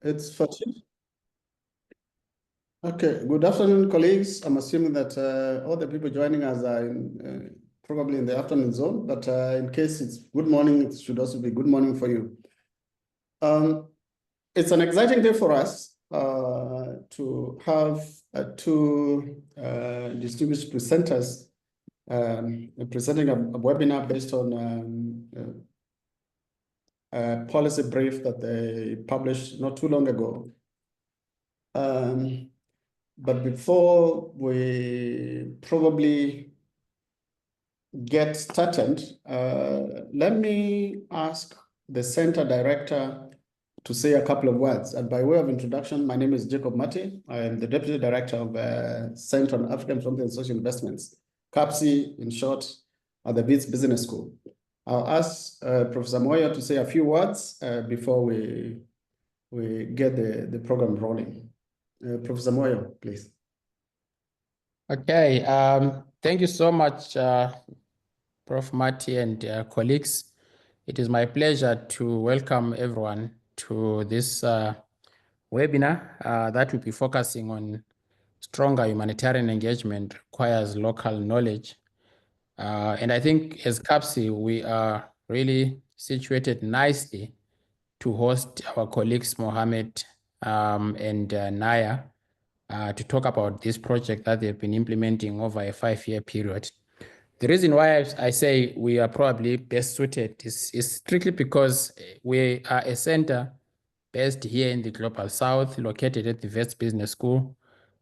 It's 14. Okay, good afternoon, colleagues. I'm assuming that all the people joining us are probably in the afternoon zone, but in case it's good morning, it should also be good morning for you. It's an exciting day for us to have two distinguished presenters presenting a webinar based on a policy brief that they published not too long ago. But before we probably get started, let me ask the center director to say a couple of words. And by way of introduction, my name is Jacob Mati. I am the Deputy Director of Center on African Frontier and Social Investments, CAPSI in short, at the Wits Business School. I'll ask Professor Moyo to say a few words before we get the program rolling. Professor Moyo, please. Okay, thank you so much, Prof. Mati and colleagues. It is my pleasure to welcome everyone to this webinar that will be focusing on stronger humanitarian engagement requires local knowledge. And I think as CAPSI, we are really situated nicely to host our colleagues Mohamed and Nauja to talk about this project that they've been implementing over a 5-year period. The reason why I say we are probably best suited is strictly because we are a center based here in the Global South, located at the Wits Business School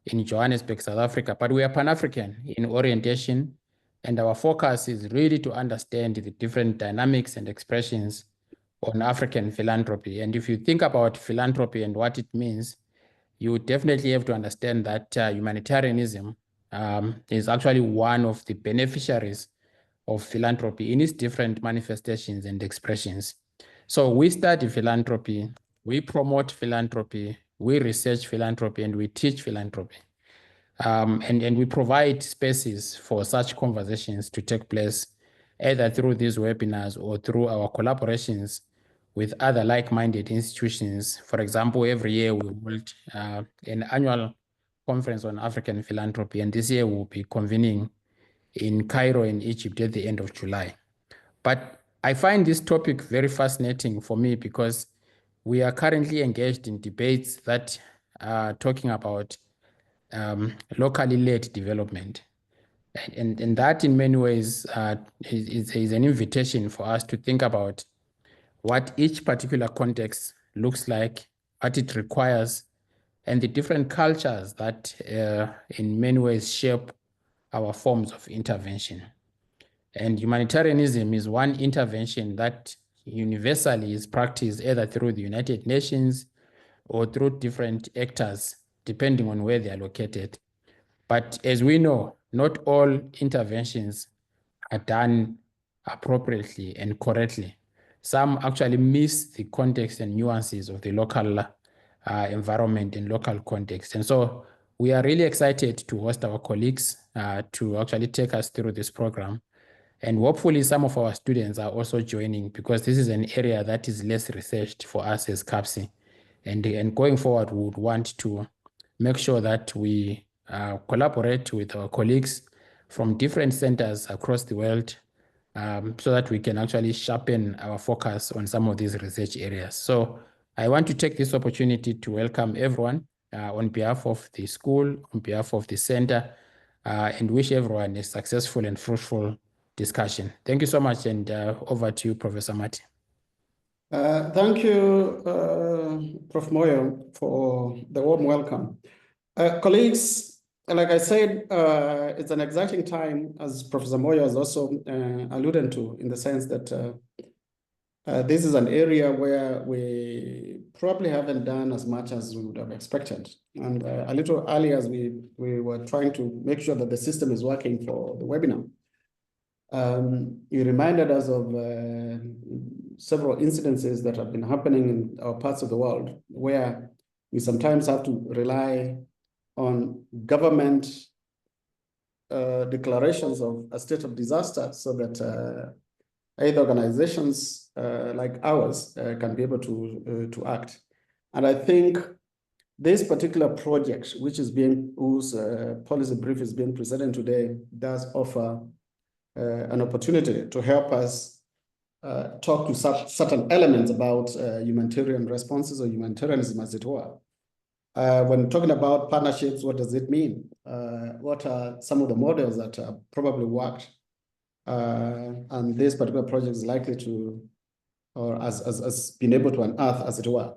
in Johannesburg, South Africa, but we are Pan-African in orientation, and our focus is really to understand the different dynamics and expressions on African philanthropy. And if you think about philanthropy and what it means, you definitely have to understand that humanitarianism is actually one of the beneficiaries of philanthropy in its different manifestations and expressions. So we study philanthropy, we promote philanthropy, we research philanthropy, and we teach philanthropy. And we provide spaces for such conversations to take place, either through these webinars or through our collaborations with other like-minded institutions. For example, every year we hold an annual conference on African philanthropy, and this year we'll be convening in Cairo in Egypt at the end of July. But I find this topic very fascinating for me because we are currently engaged in debates that are talking about locally led development. And that in many ways is an invitation for us to think about what each particular context looks like, what it requires, and the different cultures that in many ways shape our forms of intervention. And humanitarianism is one intervention that universally is practiced either through the United Nations or through different actors, depending on where they are located. But as we know, not all interventions are done appropriately and correctly. Some actually miss the context and nuances of the local environment and local context. And so we are really excited to host our colleagues to actually take us through this program. And hopefully some of our students are also joining because this is an area that is less researched for us as CAPSI. And going forward, we would want to make sure that we collaborate with our colleagues from different centers across the world so that we can actually sharpen our focus on some of these research areas. So I want to take this opportunity to welcome everyone on behalf of the school, on behalf of the center, and wish everyone a successful and fruitful discussion. Thank you so much, and over to you, Professor Mati. Thank you, Prof. Moyo, for the warm welcome. Colleagues, like I said, it's an exciting time, as Professor Moyo has also alluded to, in the sense that this is an area where we probably haven't done as much as we would have expected. And a little earlier, as we were trying to make sure that the system is working for the webinar, you reminded us of several incidences that have been happening in our parts of the world where we sometimes have to rely on government declarations of a state of disaster so that aid organizations like ours can be able to act. And I think this particular project, whose policy brief is being presented today, does offer an opportunity to help us talk to certain elements about humanitarian responses or humanitarianism, as it were. When talking about partnerships, what does it mean? What are some of the models that probably worked? And this particular project is likely to, or has been able to unearth, as it were.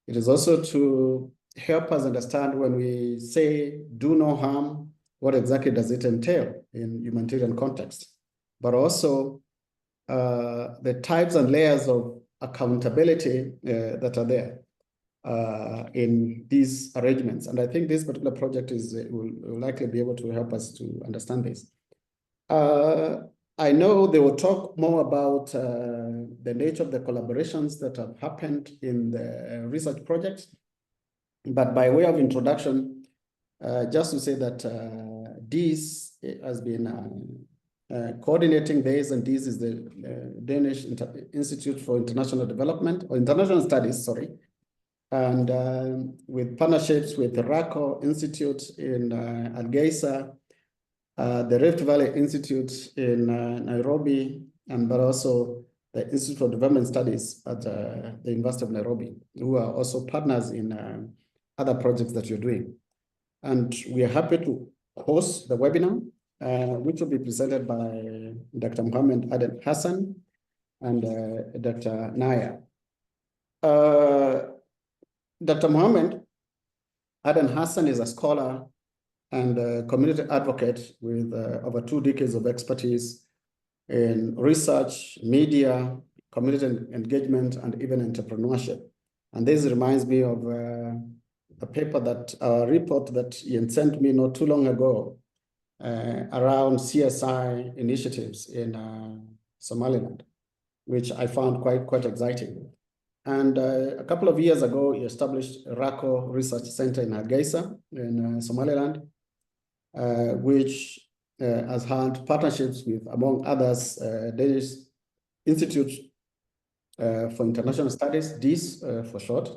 It is also to help us understand when we say do no harm, what exactly does it entail in humanitarian context, but also the types and layers of accountability that are there in these arrangements. And I think this particular project will likely be able to help us to understand this. I know they will talk more about the nature of the collaborations that have happened in the research project. But by way of introduction, just to say that this has been coordinating this, and this is the Danish Institute for International Development, or International Studies, sorry, and with partnerships with the RACO Institute in Hargeisa, the Rift Valley Institute in Nairobi, but also the Institute for Development Studies at the University of Nairobi, who are also partners in other projects that you're doing. And we are happy to host the webinar, which will be presented by Dr. Mohamed Aden Hassan and Dr. Nauja. Dr. Mohamed Aden Hassan is a scholar and a community advocate with over 2 decades of expertise in research, media, community engagement, and even entrepreneurship. And this reminds me of a paper report that Ian sent me not too long ago around CSI initiatives in Somaliland, which I found quite exciting. And a couple of years ago, he established a RACO Research Center in Hargeisa in Somaliland, which has had partnerships with, among others, Danish Institute for International Studies, DIS for short,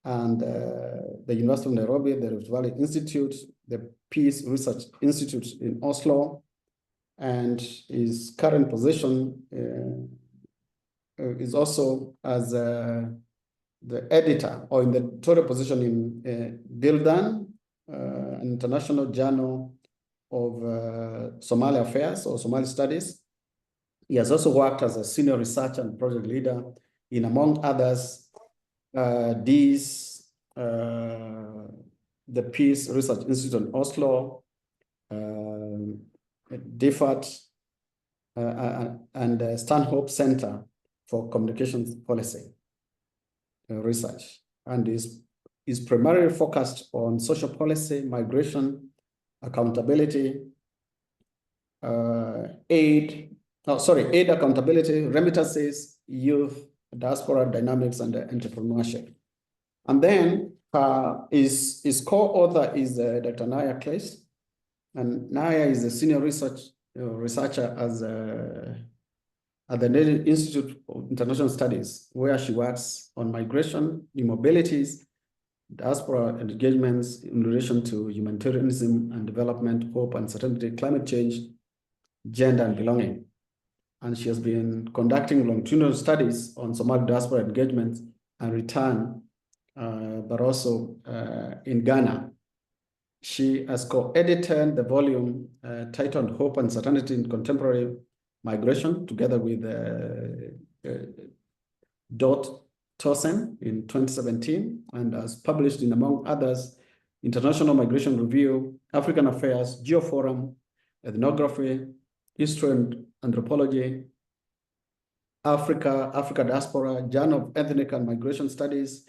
and the University of Nairobi, the Rift Valley Institute, the Peace Research Institute in Oslo, and his current position is also as the editor, or in the total position in Bildan, an international journal of Somali affairs or Somali studies. He has also worked as a senior researcher and project leader in, among others, the Peace Research Institute in Oslo, DFAT, and Stanhope Center for Communications Policy Research, and is primarily focused on social policy, migration, accountability, aid accountability, remittances, youth, diaspora dynamics, and entrepreneurship. And then his co-author is Dr. Nauja Kleist, and Nauja is a senior researcher at the Danish Institute of International Studies, where she works on migration, immobilities, diaspora engagements in relation to humanitarianism and development, hope, uncertainty, climate change, gender, and belonging. And she has been conducting longitudinal studies on Somali diaspora engagement and return, but also in Ghana. She has co-edited the volume titled Hope and Uncertainty in Contemporary Migration, together with Dot Tosen in 2017, and has published in, among others, International Migration Review, African Affairs, Geoforum, Ethnography, History and Anthropology, Africa Diaspora, Journal of Ethnic and Migration Studies,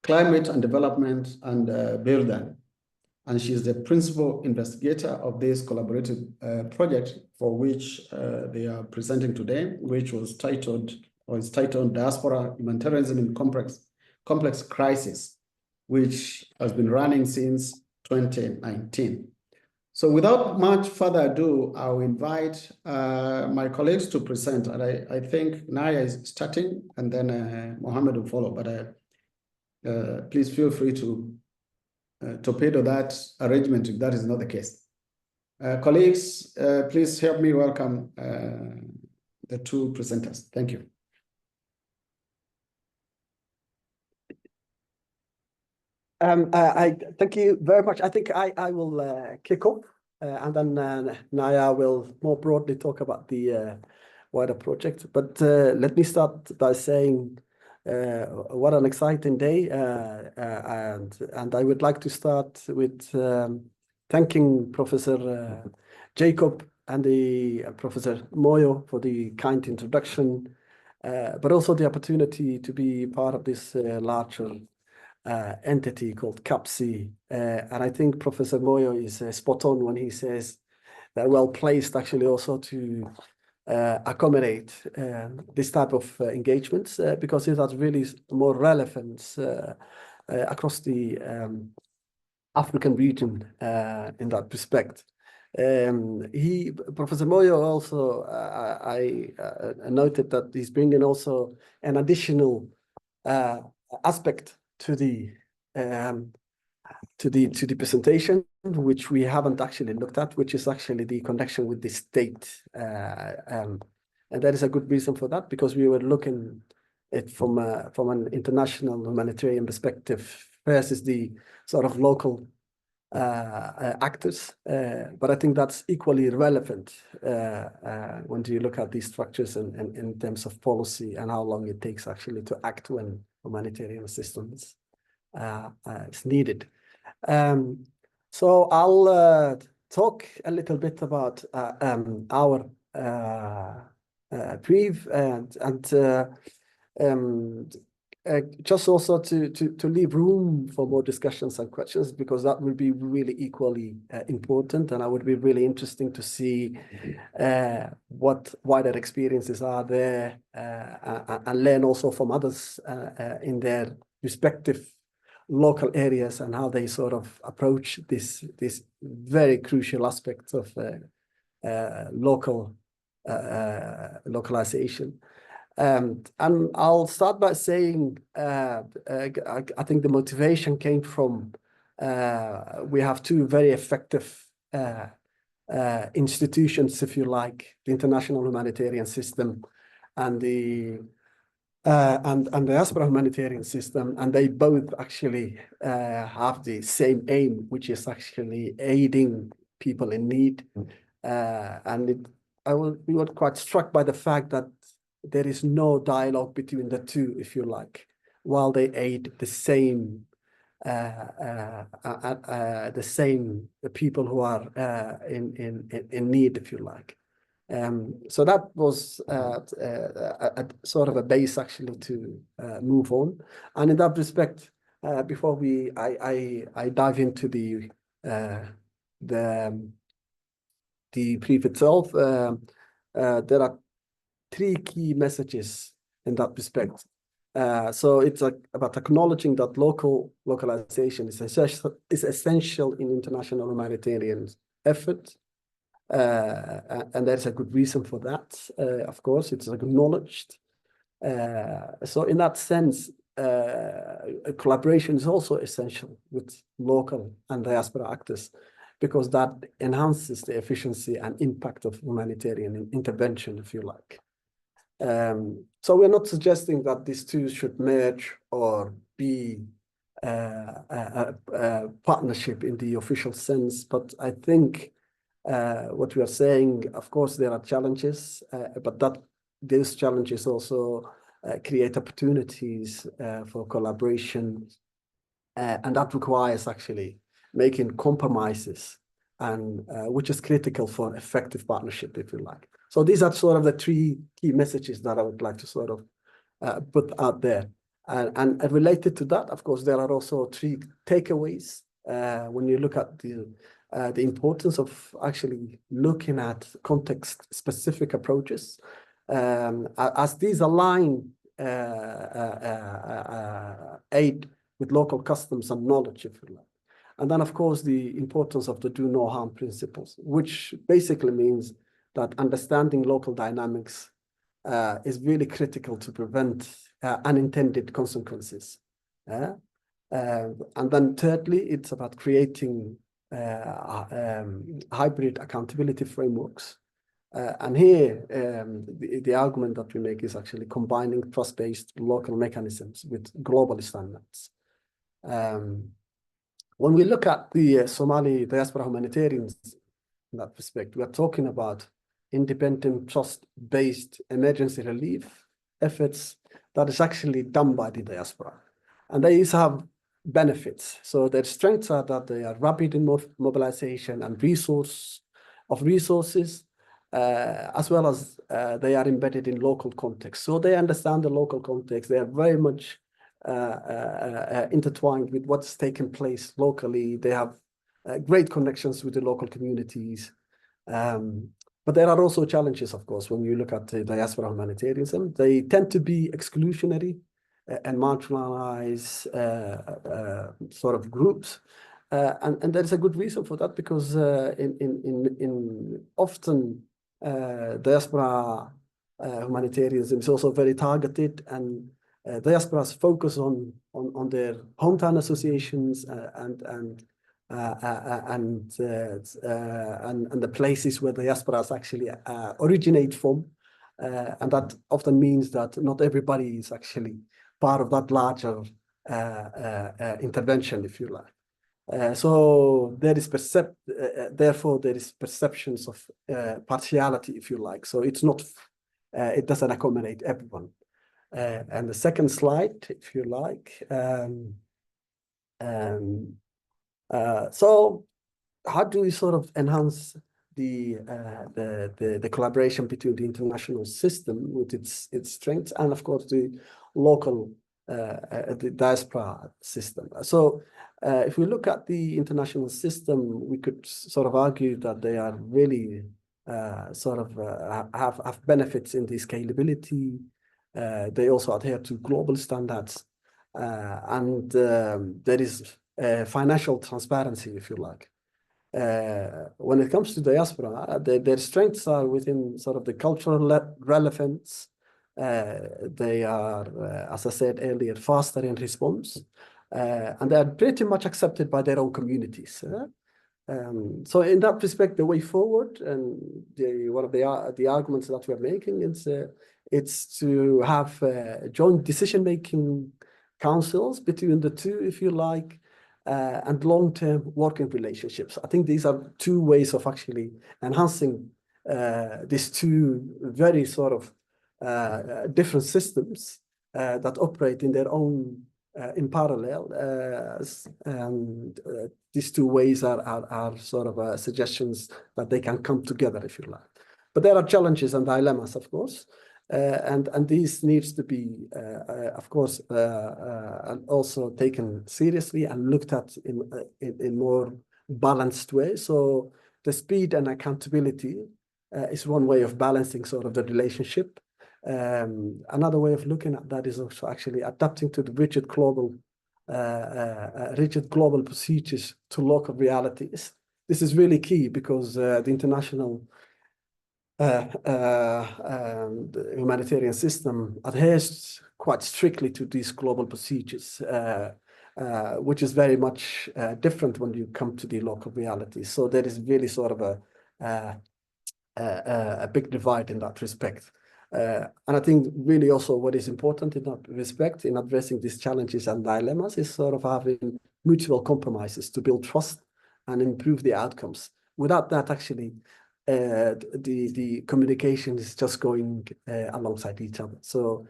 Climate and Development, and Bildan. And she is the principal investigator of this collaborative project for which they are presenting today, which was titled, or is titled Diaspora, Humanitarianism in Complex Crisis, which has been running since 2019. So without much further ado, I'll invite my colleagues to present. And I think Nauja is starting, and then Mohamed will follow. But please feel free to torpedo that arrangement if that is not the case. Colleagues, please help me welcome the two presenters. Thank you. I thank you very much. I think I will kick off, and then Nauja will more broadly talk about the wider project. But let me start by saying what an exciting day, and I would like to start with thanking Professor Jacob and the Professor Moyo for the kind introduction, but also the opportunity to be part of this larger entity called CAPSI. And I think Professor Moyo is spot on when he says they're well placed actually also to accommodate this type of engagements because it has really more relevance across the African region in that respect. Professor Moyo also, I noted that he's bringing also an additional aspect to the presentation, which we haven't actually looked at, which is actually the connection with the state, and that is a good reason for that, because we were looking at from an international humanitarian perspective versus the sort of local actors, but I think that's equally relevant when you look at these structures and in terms of policy and how long it takes actually to act when humanitarian assistance is needed. So I'll talk a little bit about our brief and just also to leave room for more discussions and questions, because that will be really equally important, and I would be really interesting to see what wider experiences are there and learn also from others in their respective local areas and how they sort of approach this very crucial aspect of localization. And I'll start by saying I think the motivation came from we have two very effective institutions, if you like, the international humanitarian system and the Diaspora humanitarian system, and they both actually have the same aim, which is actually aiding people in need. And we were quite struck by the fact that there is no dialogue between the two, if you like, while they aid the same people who are in need, if you like. So that was a sort of a base actually to move on. And in that respect, before I dive into the brief itself, there are three key messages in that respect. So it's about acknowledging that localization is essential in international humanitarian effort. And there's a good reason for that. Of course, it's acknowledged. So in that sense, collaboration is also essential with local and diaspora actors, because that enhances the efficiency and impact of humanitarian intervention, if you like. So we're not suggesting that these two should merge or be a partnership in the official sense, but I think what we are saying, of course, there are challenges, but these challenges also create opportunities for collaboration, and that requires actually making compromises, and which is critical for effective partnership, if you like. So these are sort of the three key messages that I would like to sort of put out there. And related to that, of course, there are also three takeaways when you look at the importance of actually looking at context-specific approaches, as these align aid with local customs and knowledge, if you like. And then, of course, the importance of the do no harm principles, which basically means that understanding local dynamics is really critical to prevent unintended consequences. And then thirdly, it's about creating hybrid accountability frameworks. And here, the argument that we make is actually combining trust-based local mechanisms with global standards. When we look at the Somali diaspora humanitarians in that respect, we are talking about independent, trust-based emergency relief efforts that is actually done by the diaspora. And these have benefits. So their strengths are that they are rapid in mobilization and resources, as well as they are embedded in local context. So they understand the local context. They are very much intertwined with what's taking place locally. They have great connections with the local communities. But there are also challenges, of course, when you look at the diaspora humanitarianism. They tend to be exclusionary and marginalized sort of groups. And there's a good reason for that, because in often diaspora humanitarianism is also very targeted, and diasporas focus on their hometown associations and the places where diasporas actually originate from, and that often means that not everybody is actually part of that larger intervention, if you like. So there is therefore there is perceptions of partiality, if you like. So it's not, it doesn't accommodate everyone. And the second slide, if you like. So how do we sort of enhance the collaboration between the international system with its strengths and, of course, the local the diaspora system? So if we look at the international system, we could sort of argue that they are really have benefits in the scalability. They also adhere to global standards, and there is financial transparency, if you like. When it comes to diaspora, their strengths are within sort of the cultural relevance. They are, as I said earlier, faster in response, and they are pretty much accepted by their own communities. So in that respect, the way forward, and one of the arguments that we're making is it's to have joint decision-making councils between the two, if you like, and long-term working relationships. I think these are two ways of actually enhancing these two very sort of different systems that operate in their own in parallel, and these two ways are sort of suggestions that they can come together, if you like. But there are challenges and dilemmas, of course, and these needs to be, of course, and also taken seriously and looked at in more balanced way. So the speed and accountability is one way of balancing sort of the relationship. Another way of looking at that is also actually adapting to the rigid global procedures to local realities. This is really key because the international the humanitarian system adheres quite strictly to these global procedures, which is very much different when you come to the local realities. So there is really sort of a big divide in that respect. And I think really also what is important in that respect in addressing these challenges and dilemmas is sort of having mutual compromises to build trust and improve the outcomes. Without that, actually, the communication is just going alongside each other. So,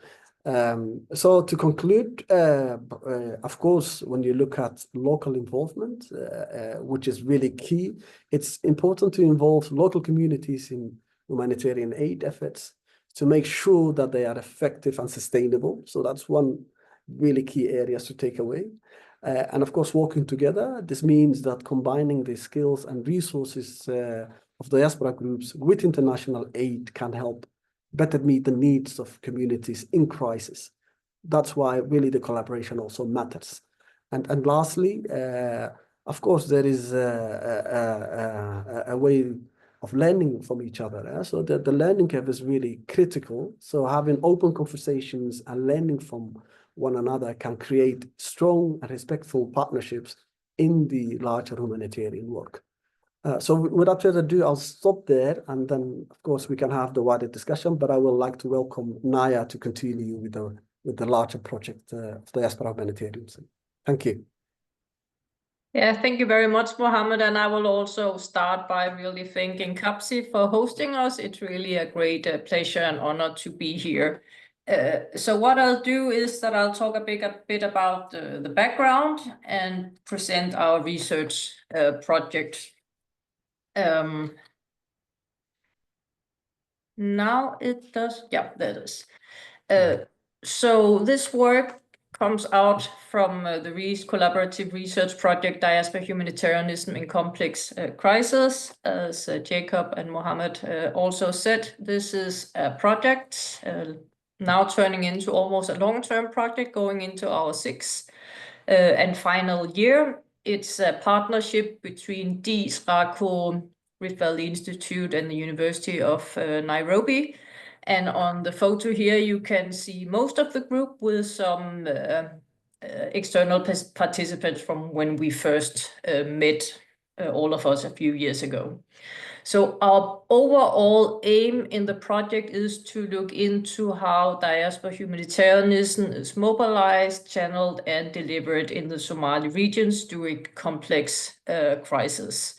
so to conclude, of course, when you look at local involvement, which is really key, it's important to involve local communities in humanitarian aid efforts to make sure that they are effective and sustainable. So that's one really key areas to take away. And of course, working together, this means that combining the skills and resources of diaspora groups with international aid can help better meet the needs of communities in crisis. That's why really the collaboration also matters. And lastly, of course, there is a way of learning from each other. So the learning curve is really critical. So having open conversations and learning from one another can create strong and respectful partnerships in the larger humanitarian work. So without further ado, I'll stop there, and then of course we can have the wider discussion, but I would like to welcome Nauja to continue with the larger project of Diaspora Humanitarianism. Thank you. Yeah, thank you very much, Mohamed. And I will also start by really thanking CAPSI for hosting us. It's really a great pleasure and honor to be here. So what I'll do is that I'll talk a bit about the background and present our research project. Now it does, yeah, there it is. So this work comes out from the collaborative research project Diaspora Humanitarianism in Complex Crisis. As Jacob and Mohamed also said, this is a project now turning into almost a long-term project, going into our sixth and final year. It's a partnership between Diaspora Valley Institute and the University of Nairobi. And on the photo here, you can see most of the group with some external participants from when we first met, all of us a few years ago. So our overall aim in the project is to look into how diaspora humanitarianism is mobilized, channeled, and delivered in the Somali regions during complex crisis.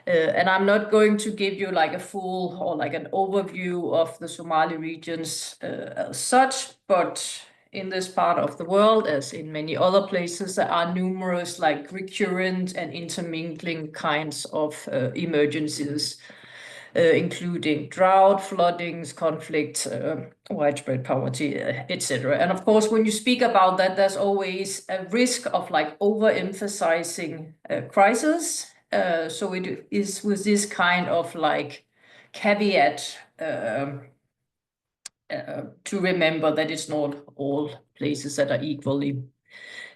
And I'm not going to give you like a full or like an overview of the Somali regions as such, but in this part of the world, as in many other places, there are numerous like recurrent and intermingling kinds of emergencies, including drought, floodings, conflict, widespread poverty, etc. And of course, when you speak about that, there's always a risk of like overemphasizing crisis. So it is with this kind of like caveat to remember that it's not all places that are equally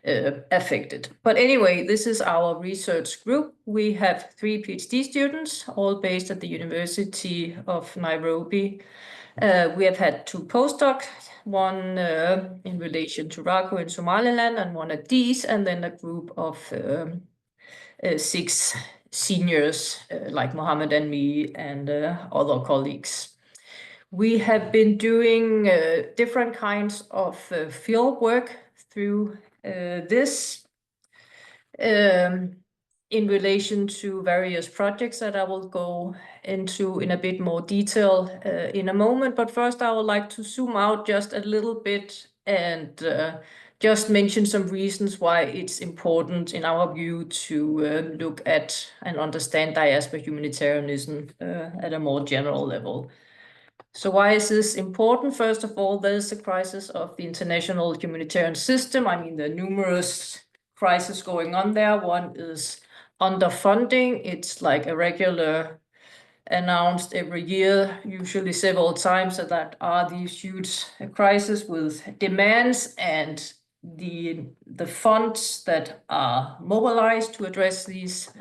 affected. But anyway, this is our research group. We have 3 PhD students, all based at the University of Nairobi. We have had 2 postdocs, one in relation to Raco in Somaliland and one at DIS, and then a group of 6 seniors like Mohamed and me and other colleagues. We have been doing different kinds of field work through this in relation to various projects that I will go into in a bit more detail in a moment. But first, I would like to zoom out just a little bit and just mention some reasons why it's important in our view to look at and understand diaspora humanitarianism at a more general level. So why is this important? First of all, there's a crisis of the international humanitarian system. I mean, there are numerous crises going on there. One is underfunding. It's like a regular announced every year, usually several times, that are these huge crises with demands, and the funds that are mobilized to address these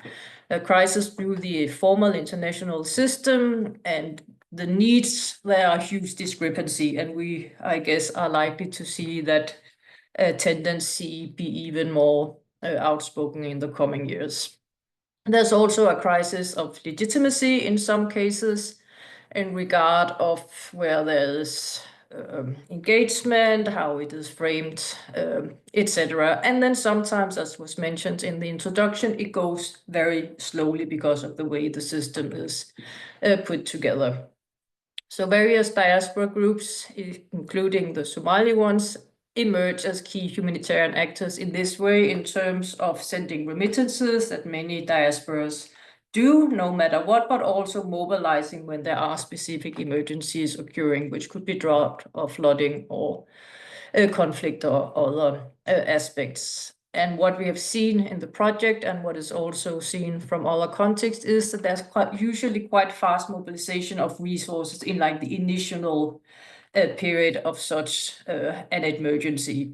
crises through the formal international system and the needs, there are huge discrepancy, and we, I guess, are likely to see that tendency be even more outspoken in the coming years. There's also a crisis of legitimacy in some cases in regard of where there is engagement, how it is framed, etc. And then sometimes, as was mentioned in the introduction, it goes very slowly because of the way the system is put together. So various diaspora groups, including the Somali ones, emerge as key humanitarian actors in this way in terms of sending remittances that many diasporas do, no matter what, but also mobilizing when there are specific emergencies occurring, which could be drought or flooding or conflict or other aspects. And what we have seen in the project and what is also seen from other contexts is that there's usually quite fast mobilization of resources in like the initial period of such an emergency.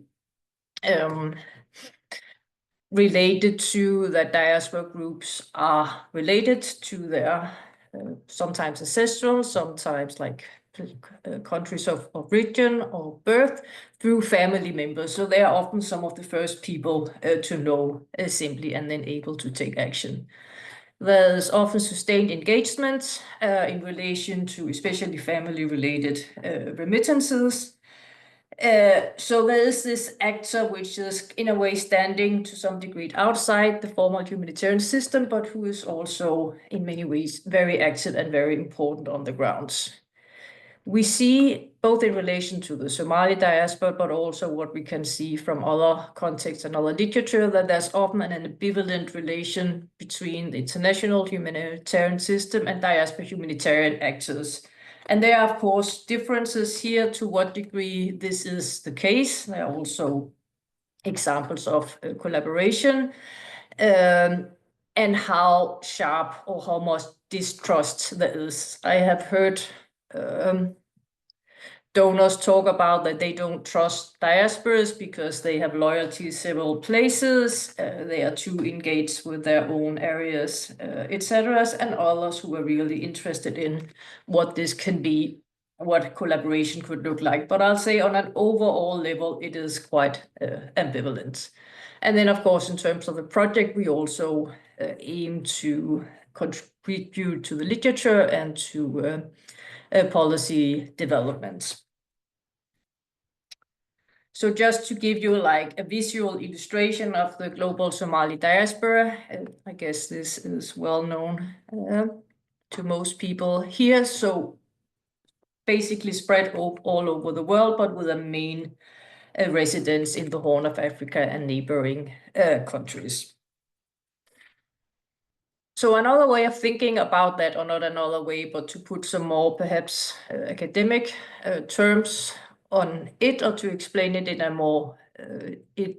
Related to that, diaspora groups are related to their sometimes ancestral, sometimes like countries of origin or birth through family members. So they are often some of the first people to know simply and then able to take action. There's often sustained engagement in relation to especially family-related remittances. So there is this actor which is in a way standing to some degree outside the formal humanitarian system, but who is also in many ways very active and very important on the ground. We see both in relation to the Somali diaspora, but also what we can see from other contexts and other literature, that there's often an ambivalent relation between the international humanitarian system and diaspora humanitarian actors. And there are, of course, differences here to what degree this is the case. There are also examples of collaboration and how sharp or how much distrust there is. I have heard donors talk about that they don't trust diasporas because they have loyalty several places, they are too engaged with their own areas, etc., and others who are really interested in what this can be, what collaboration could look like. But I'll say on an overall level, it is quite ambivalent. And then, of course, in terms of the project, we also aim to contribute to the literature and to policy development. So just to give you like a visual illustration of the global Somali diaspora, I guess this is well known to most people here. So basically spread all over the world, but with a main residence in the Horn of Africa and neighboring countries. So another way of thinking about that, or not another way, but to put some more perhaps academic terms on it, or to explain it in a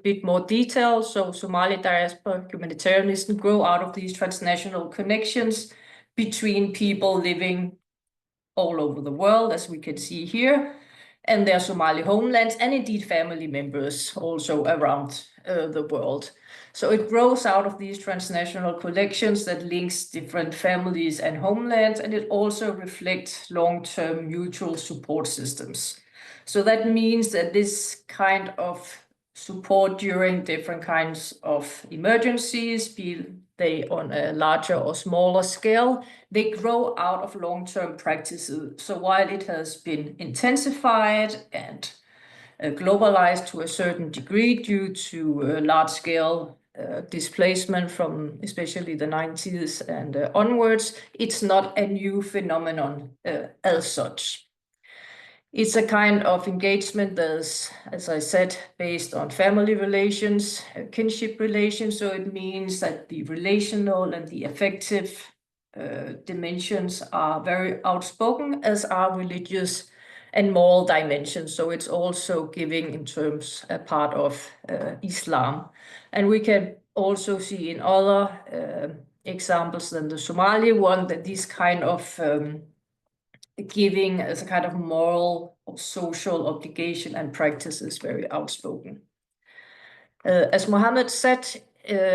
bit more detail. So Somali diaspora humanitarianism grow out of these transnational connections between people living all over the world, as we can see here, and their Somali homelands, and indeed family members also around the world. So it grows out of these transnational collections that links different families and homelands, and it also reflects long-term mutual support systems. So that means that this kind of support during different kinds of emergencies, be they on a larger or smaller scale, they grow out of long-term practices. So while it has been intensified and globalized to a certain degree due to large-scale displacement from especially the 90s and onwards, it's not a new phenomenon as such. It's a kind of engagement that's, as I said, based on family relations, kinship relations. So it means that the relational and the affective dimensions are very outspoken, as are religious and moral dimensions. So it's also giving in terms a part of Islam. And we can also see in other examples than the Somali one that this kind of giving as a kind of moral or social obligation and practice is very outspoken. As Mohamed said,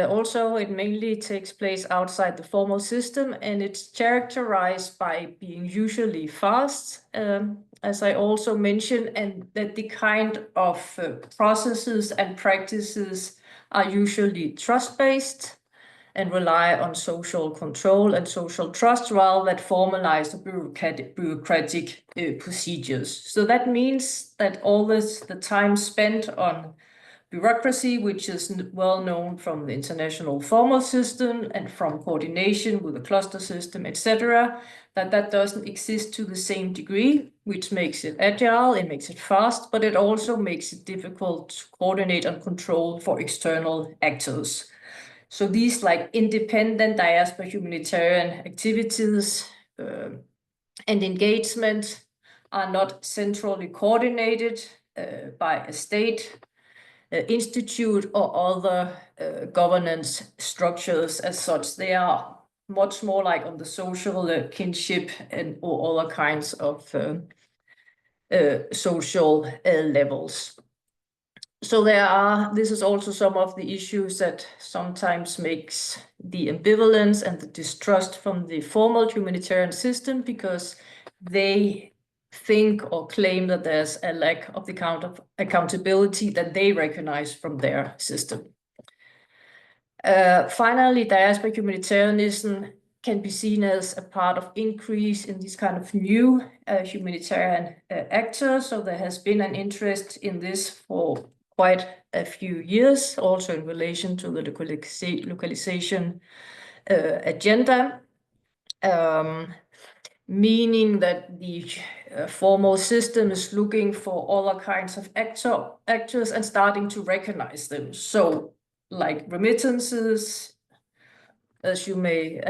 also it mainly takes place outside the formal system, and it's characterized by being usually fast, as I also mentioned, and that the kind of processes and practices are usually trust-based and rely on social control and social trust rather than formalized bureaucratic procedures. So that means that all the time spent on bureaucracy, which is well known from the international formal system and from coordination with the cluster system, etc., that doesn't exist to the same degree, which makes it agile, it makes it fast, but it also makes it difficult to coordinate and control for external actors. So these like independent diaspora humanitarian activities and engagement are not centrally coordinated by a state, institute, or other governance structures as such. They are much more like on the social kinship and or other kinds of social levels. So this is also some of the issues that sometimes makes the ambivalence and the distrust from the formal humanitarian system, because they think or claim that there's a lack of the kind of accountability that they recognize from their system. Finally, diaspora humanitarianism can be seen as a part of increase in these kind of new humanitarian actors. So there has been an interest in this for quite a few years, also in relation to the localization agenda, meaning that the formal system is looking for other kinds of actors and starting to recognize them. So like remittances, as we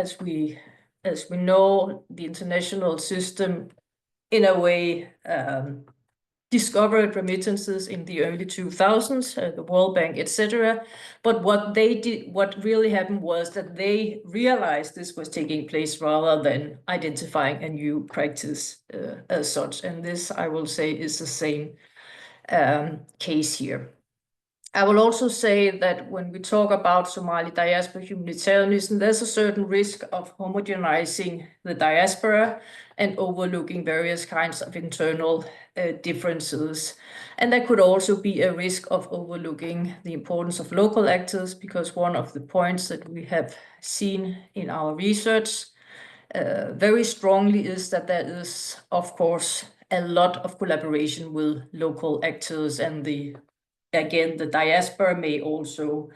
know, the international system in a way discovered remittances in the early 2000s, the World Bank, etc. But what really happened was that they realized this was taking place rather than identifying a new practice as such. And this, I will say, is the same case here. I will also say that when we talk about Somali diaspora humanitarianism, there's a certain risk of homogenizing the diaspora and overlooking various kinds of internal differences. And there could also be a risk of overlooking the importance of local actors, because one of the points that we have seen in our research very strongly is that there is, of course, a lot of collaboration with local actors, and again, the diaspora may also,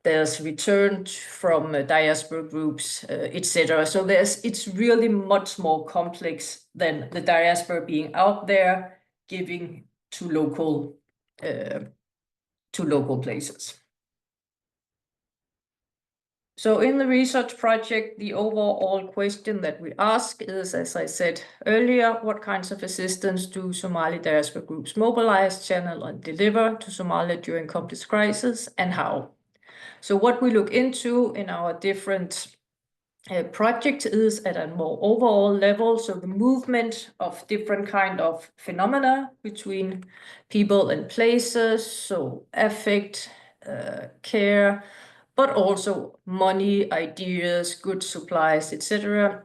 there's return from diaspora groups, etc. So it's really much more complex than the diaspora being out there giving to local places. So in the research project, the overall question that we ask is, as I said earlier, what kinds of assistance do Somali diaspora groups mobilize, channel, and deliver to Somalia during complex crisis, and how? So what we look into in our different projects is at a more overall level, so the movement of different kind of phenomena between people and places, so affect, care, but also money, ideas, goods, supplies, etc.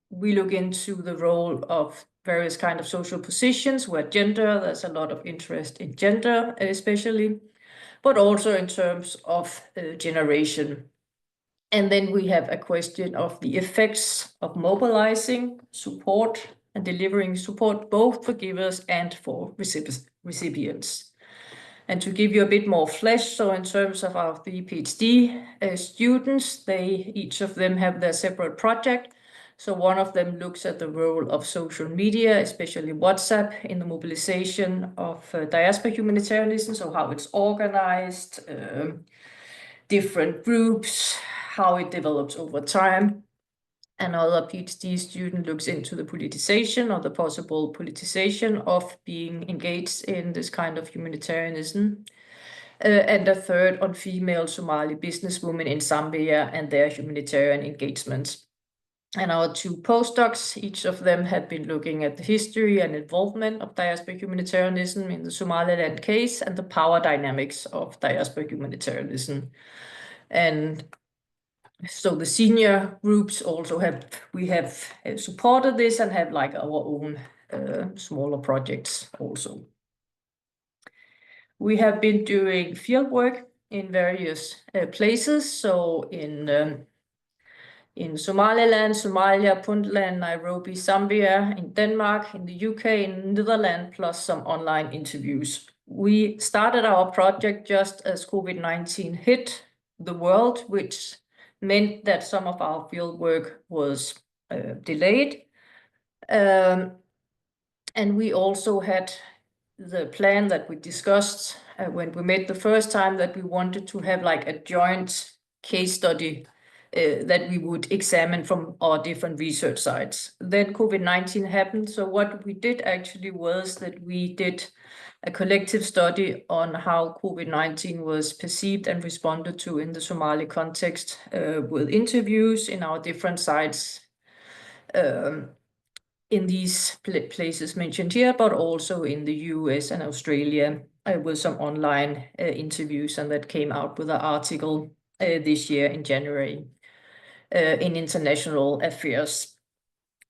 We look into the role of various kind of social positions where gender, there's a lot of interest in gender especially, but also in terms of generation. And then we have a question of the effects of mobilizing support and delivering support both for givers and for recipients. And to give you a bit more flesh, so in terms of our 3 PhD students, each of them have their separate project. So one of them looks at the role of social media, especially WhatsApp, in the mobilization of diaspora humanitarianism, so how it's organized, different groups, how it develops over time. Another PhD student looks into the politicization or the possible politicization of being engaged in this kind of humanitarianism. And a third on female Somali businesswomen in Zambia and their humanitarian engagement. And our 2 postdocs, each of them had been looking at the history and involvement of diaspora humanitarianism in the Somaliland case and the power dynamics of diaspora humanitarianism. And so the senior groups also have supported this and have like our own smaller projects also. We have been doing field work in various places. So in Somaliland, Somalia, Puntland, Nairobi, Zambia, in Denmark, in the UK, in Netherlands, plus some online interviews. We started our project just as COVID-19 hit the world, which meant that some of our field work was delayed. And we also had the plan that we discussed when we met the first time, that we wanted to have like a joint case study that we would examine from our different research sites. Then COVID-19 happened. So what we did actually was that we did a collective study on how COVID-19 was perceived and responded to in the Somali context with interviews in our different sites in these places mentioned here, but also in the US and Australia with some online interviews, and that came out with an article this year in January in International Affairs.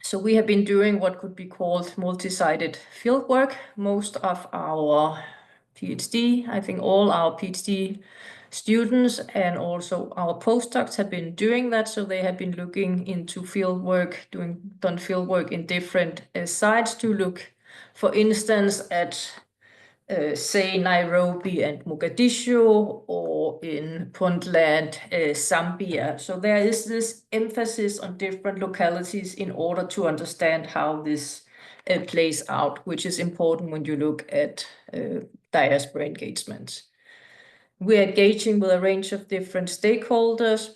So we have been doing what could be called multi-sided fieldwork. Most of our PhD, I think all our PhD students and also our postdocs have been doing that. So they have been looking into fieldwork, done fieldwork in different sites to look, for instance, at say Nairobi and Mogadishu, or in Puntland, Zambia. So there is this emphasis on different localities in order to understand how this plays out, which is important when you look at diaspora engagements. We're engaging with a range of different stakeholders.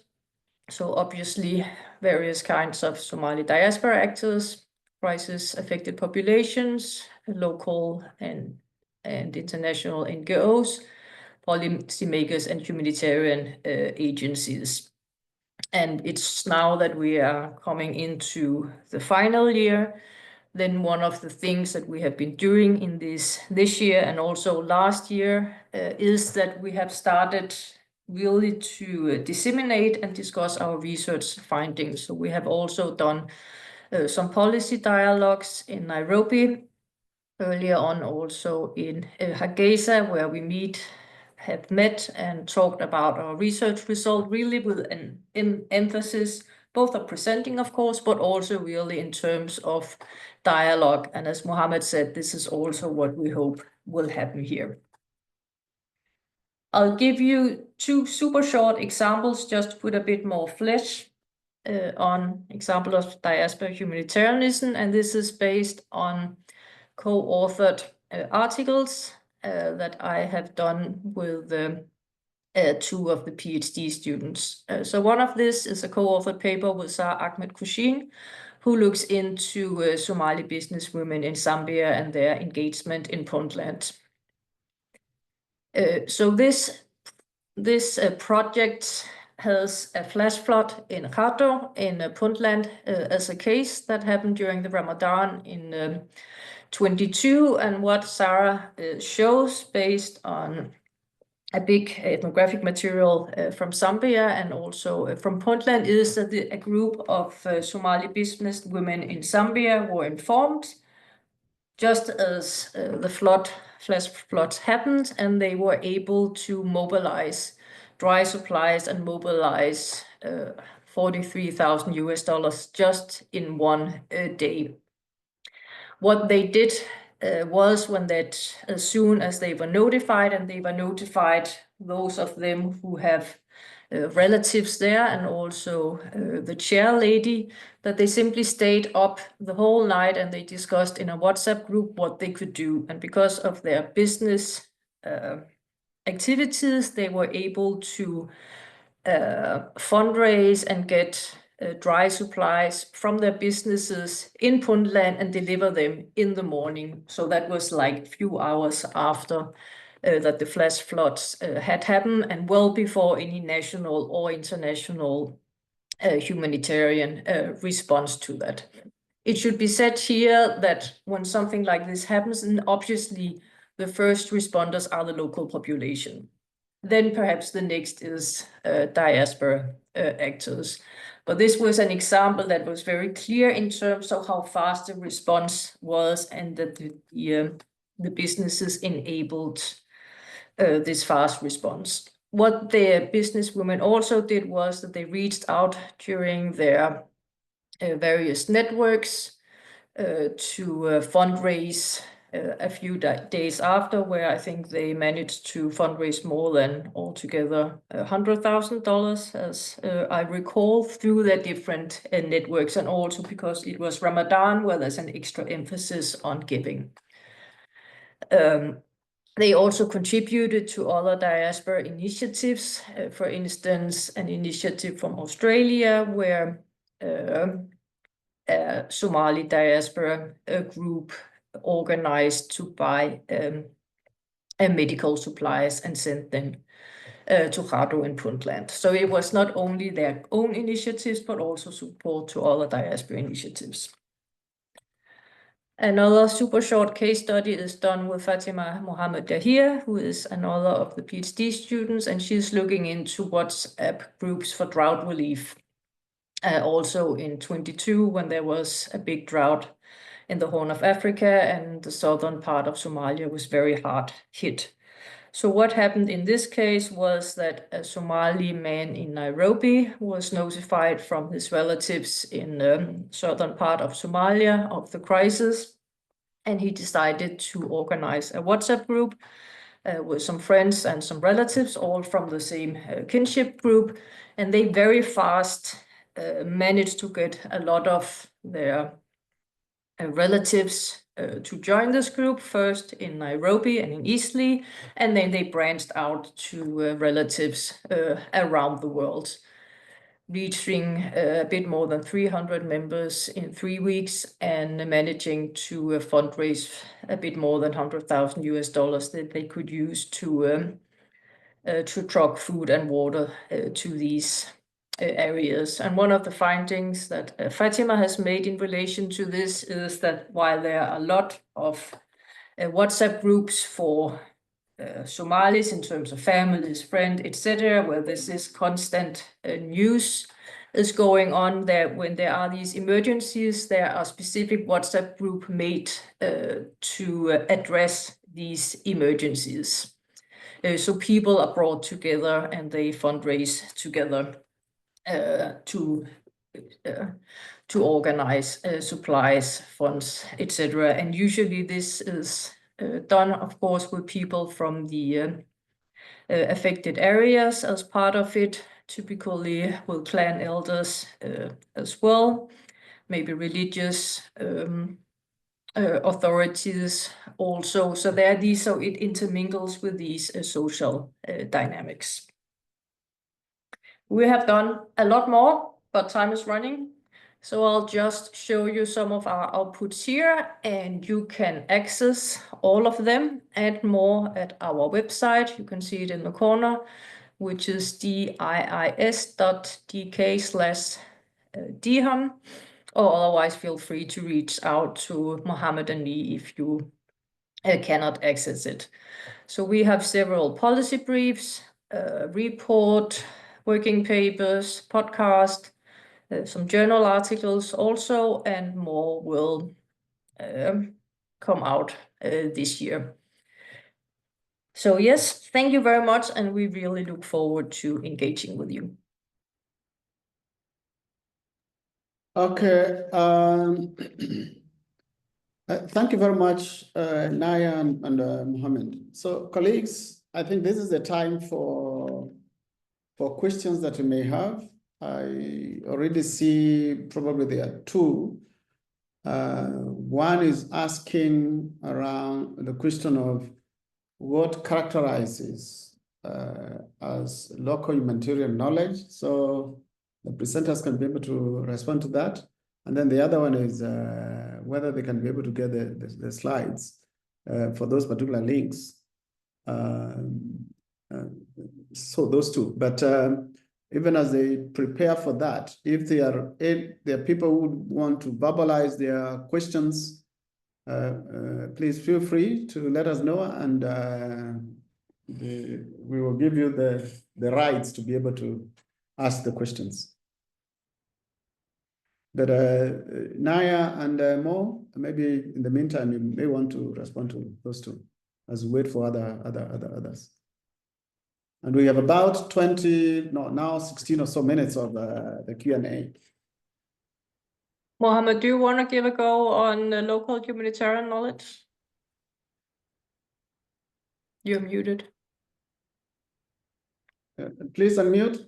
So obviously various kinds of Somali diaspora actors, crisis-affected populations, local and international NGOs, policymakers, and humanitarian agencies. And it's now that we are coming into the final year, then one of the things that we have been doing in this year and also last year is that we have started really to disseminate and discuss our research findings. So we have also done some policy dialogues in Nairobi, earlier on also in Hargeisa, where we have met and talked about our research result, really with an emphasis both of presenting, of course, but also really in terms of dialogue. And as Mohamed said, this is also what we hope will happen here. I'll give you two super short examples just to put a bit more flesh on example of diaspora humanitarianism, and this is based on co-authored articles that I have done with two of the PhD students. So one of this is a co-authored paper with Sarah Ahmed Kushin, who looks into Somali businesswomen in Zambia and their engagement in Puntland. So this project has a flash flood in Khartoum in Puntland as a case that happened during the Ramadan in 22, and what Sarah shows based on a big ethnographic material from Zambia and also from Puntland is that a group of Somali business women in Zambia were informed just as the flash floods happened, and they were able to mobilize dry supplies and mobilize $43,000 just in one day. What they did was when that, as soon as they were notified, and they were notified, those of them who have relatives there and also the chair lady, that they simply stayed up the whole night and they discussed in a WhatsApp group what they could do. And because of their business activities, they were able to fundraise and get dry supplies from their businesses in Puntland and deliver them in the morning. So that was like a few hours after that the flash floods had happened, and well before any national or international humanitarian response to that. It should be said here that when something like this happens, and obviously the first responders are the local population. Then perhaps the next is diaspora actors. But this was an example that was very clear in terms of how fast the response was, and that the businesses enabled this fast response. What the businesswomen also did was that they reached out during their various networks to fundraise a few days after, where I think they managed to fundraise more than altogether $100,000, as I recall, through their different networks, and also because it was Ramadan, where there's an extra emphasis on giving. They also contributed to other diaspora initiatives, for instance, an initiative from Australia where a Somali diaspora group organized to buy medical supplies and send them to Khartoum and Puntland. So it was not only their own initiatives, but also support to other diaspora initiatives. Another super short case study is done with Fatima Mohamed Dahir, who is another of the PhD students, and she's looking into WhatsApp groups for drought relief. Also in 22, when there was a big drought in the Horn of Africa, and the southern part of Somalia was very hard hit. So what happened in this case was that a Somali man in Nairobi was notified from his relatives in the southern part of Somalia of the crisis, and he decided to organize a WhatsApp group with some friends and some relatives, all from the same kinship group, and they very fast managed to get a lot of their relatives to join this group, first in Nairobi and in Eastleigh, and then they branched out to relatives around the world, reaching a bit more than 300 members in 3 weeks and managing to fundraise a bit more than $100,000 that they could use to truck food and water to these areas. And one of the findings that Fatima has made in relation to this is that while there are a lot of WhatsApp groups for Somalis in terms of families, friends, etc., where this is constant news is going on, there when there are these emergencies, there are specific WhatsApp group made to address these emergencies. So people are brought together and they fundraise together to organize supplies, funds, etc. And usually this is done, of course, with people from the affected areas as part of it, typically with clan elders as well, maybe religious authorities also. So there are these, so it intermingles with these social dynamics. We have done a lot more, but time is running. So I'll just show you some of our outputs here, and you can access all of them and more at our website. You can see it in the corner, which is diis.dk/dhum, or otherwise feel free to reach out to Mohamed and me if you cannot access it. So we have several policy briefs, report, working papers, podcast, some journal articles also, and more will come out this year. So yes, thank you very much, and we really look forward to engaging with you. Okay. Thank you very much, Naya and Mohamed. So colleagues, I think this is the time for questions that you may have. I already see probably there are two. One is asking around the question of what characterizes as local humanitarian knowledge. So the presenters can be able to respond to that. And then the other one is whether they can be able to get the slides for those particular links. So those two. But even as they prepare for that, if there are people who want to verbalize their questions, please feel free to let us know, and we will give you the rights to be able to ask the questions. But Naya and Mo, maybe in the meantime, you may want to respond to those two as we wait for others. And we have about 16 or so minutes of the Q&A. Mohamed, do you want to give a go on local humanitarian knowledge? You're muted. Please unmute.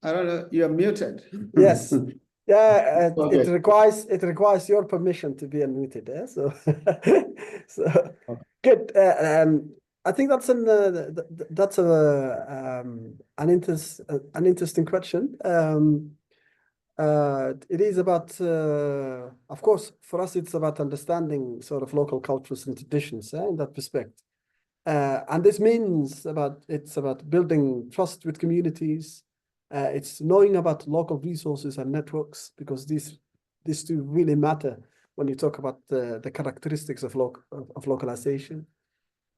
I don't know. You're muted. Yes. Yeah, Okay. it requires your permission to be unmuted. So, okay. Good. I think that's an interesting question. It is about, of course, for us, it's about understanding sort of local cultures and traditions in that respect. And this means it's about building trust with communities. It's knowing about local resources and networks, because these two really matter when you talk about the characteristics of localization.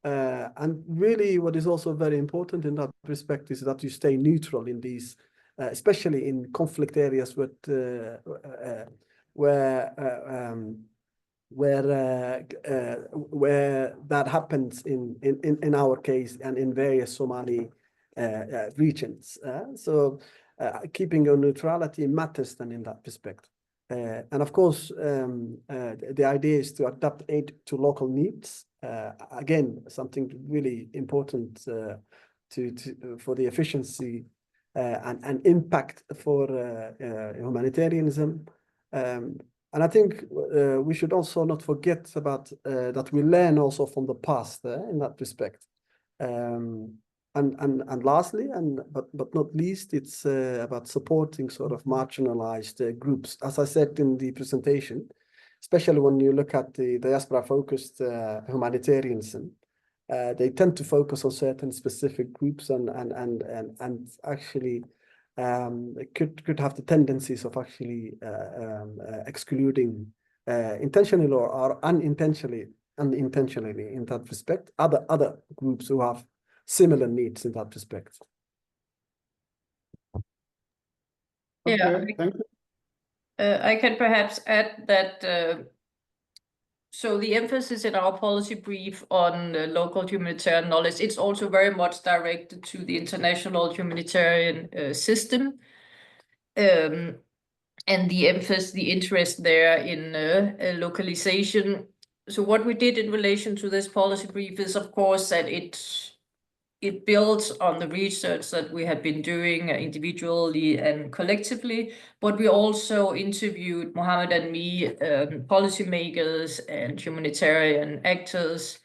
And really, what is also very important in that respect is that you stay neutral in these, especially in conflict areas with, where that happens in our case and in various Somali regions. So keeping your neutrality matters then in that respect. And of course, the idea is to adapt aid to local needs. Again, something really important for the efficiency and impact for humanitarianism. And I think we should also not forget about that we learn also from the past in that respect. And lastly, but not least, it's about supporting sort of marginalized groups. As I said in the presentation, especially when you look at the diaspora-focused humanitarianism, they tend to focus on certain specific groups and actually could have the tendencies of actually excluding intentionally or unintentionally in that respect other groups who have similar needs in that respect. Yeah, Thank you. I can perhaps add that so the emphasis in our policy brief on local humanitarian knowledge, it's also very much directed to the international humanitarian system. And the emphasis, the interest there in localization. So what we did in relation to this policy brief is, of course, that it builds on the research that we have been doing individually and collectively, but we also interviewed, Mohamed and me, policymakers and humanitarian actors,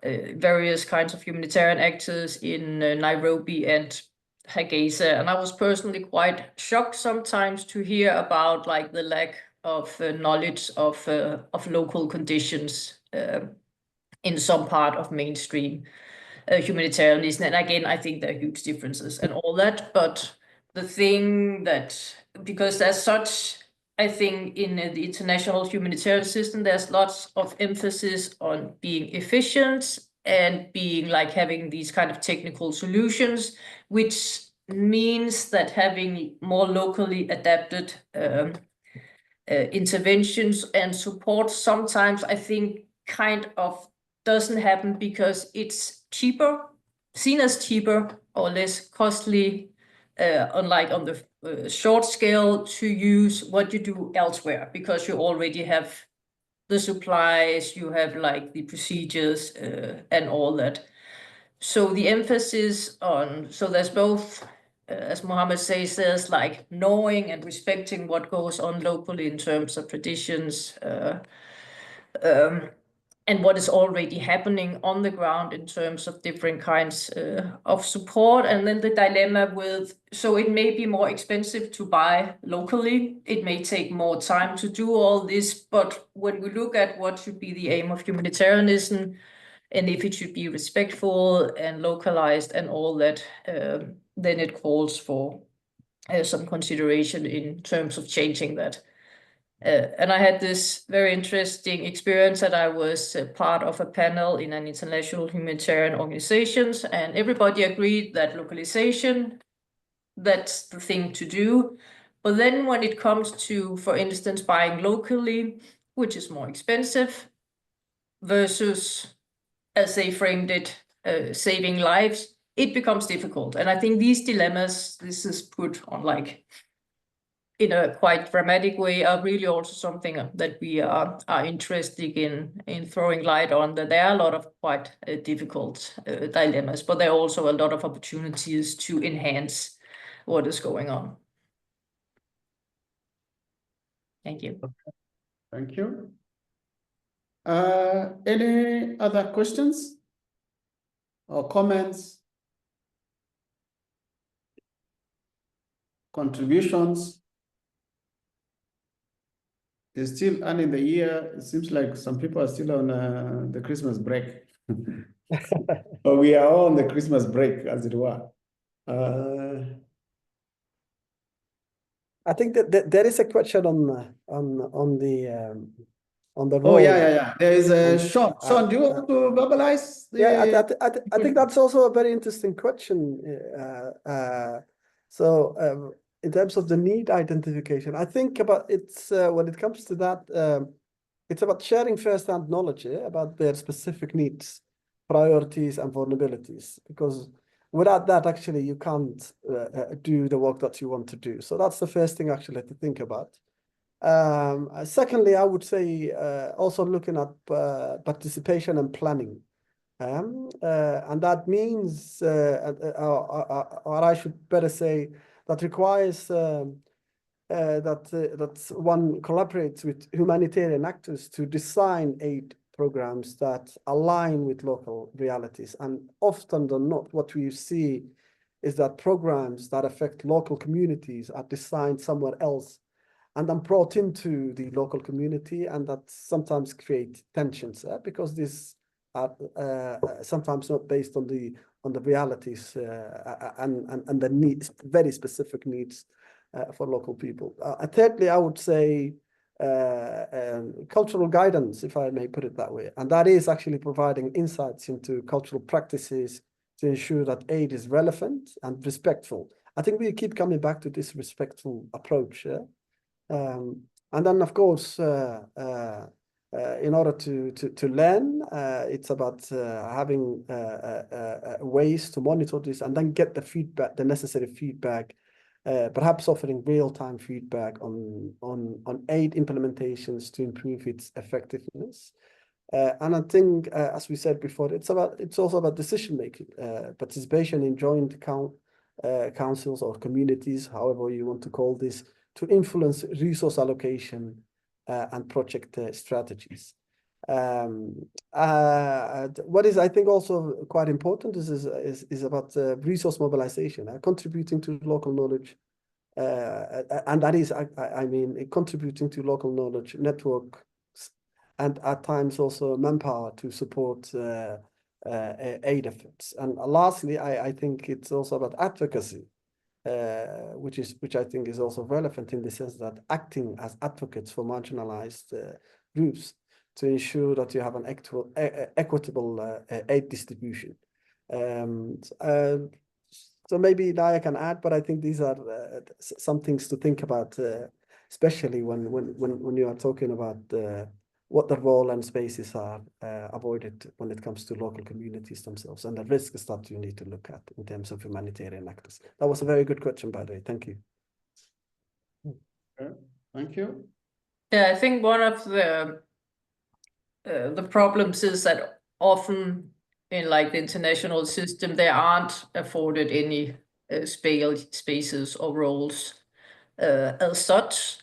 various kinds of humanitarian actors in Nairobi and Hargeisa. And I was personally quite shocked sometimes to hear about like the lack of knowledge of local conditions in some part of mainstream humanitarianism. And again, I think there are huge differences and all that. But the thing that, because there's such, I think in the international humanitarian system, there's lots of emphasis on being efficient and being like having these kind of technical solutions, which means that having more locally adapted interventions and support sometimes, I think, kind of doesn't happen because it's cheaper, seen as cheaper or less costly, unlike on the short scale, to use what you do elsewhere, because you already have the supplies, you have like the procedures and all that. So the emphasis on, so there's both, as Mohamed says, there's like knowing and respecting what goes on locally in terms of traditions, and what is already happening on the ground in terms of different kinds of support. And then the dilemma with, so it may be more expensive to buy locally. It may take more time to do all this, but when we look at what should be the aim of humanitarianism, and if it should be respectful and localized and all that, then it calls for some consideration in terms of changing that. And I had this very interesting experience that I was part of a panel in an international humanitarian organizations, and everybody agreed that localization, that's the thing to do. But then when it comes to, for instance, buying locally, which is more expensive, versus, as they framed it, saving lives, it becomes difficult. And I think these dilemmas, this is put on like, in a quite dramatic way, are really also something that we are interested in throwing light on, that there are a lot of quite difficult dilemmas, but there are also a lot of opportunities to enhance what is going on. Thank you. Thank you. Any other questions or comments, contributions? It's still early in the year. It seems like some people are still on the Christmas break. But we are all on the Christmas break, as it were. I think that there is a question on the on the Oh, role. yeah. There is a Sean. Sean, do you want to verbalize the... Yeah, I think that's also a very interesting question. In terms of the need identification, I think about it's when it comes to that, it's about sharing first-hand knowledge about their specific needs, priorities, and vulnerabilities. Because without that, actually, you can't do the work that you want to do. So that's the first thing actually to think about. Secondly, I would say also looking at participation and planning. And that means, or I should better say, that requires that one collaborates with humanitarian actors to design aid programs that align with local realities. And often than not, what we see is that programs that affect local communities are designed somewhere else and then brought into the local community, and that sometimes create tensions because these are sometimes not based on the realities and the needs, very specific needs for local people. Thirdly, I would say cultural guidance, if I may put it that way, and that is actually providing insights into cultural practices to ensure that aid is relevant and respectful. I think we keep coming back to this respectful approach. And then, of course, in order to learn, it's about having ways to monitor this and then get the feedback, the necessary feedback, perhaps offering real-time feedback on aid implementations to improve its effectiveness. And I think, as we said before, it's also about decision-making, participation in joint councils or communities, however you want to call this, to influence resource allocation and project strategies. What is, I think, also quite important is about resource mobilization, contributing to local knowledge, and that is, I mean, contributing to local knowledge networks, and at times also manpower to support aid efforts. And lastly, I think it's also about advocacy. Which I think is also relevant in the sense that acting as advocates for marginalized groups to ensure that you have an equitable aid distribution. So maybe Nauja can add, but I think these are some things to think about, especially when you are talking about what the role and spaces are avoided when it comes to local communities themselves and the risks that you need to look at in terms of humanitarian actors. That was a very good question, by the way. Thank you. Okay. Thank you. Yeah, I think one of the problems is that often in like the international system, they aren't afforded any spaces or roles as such.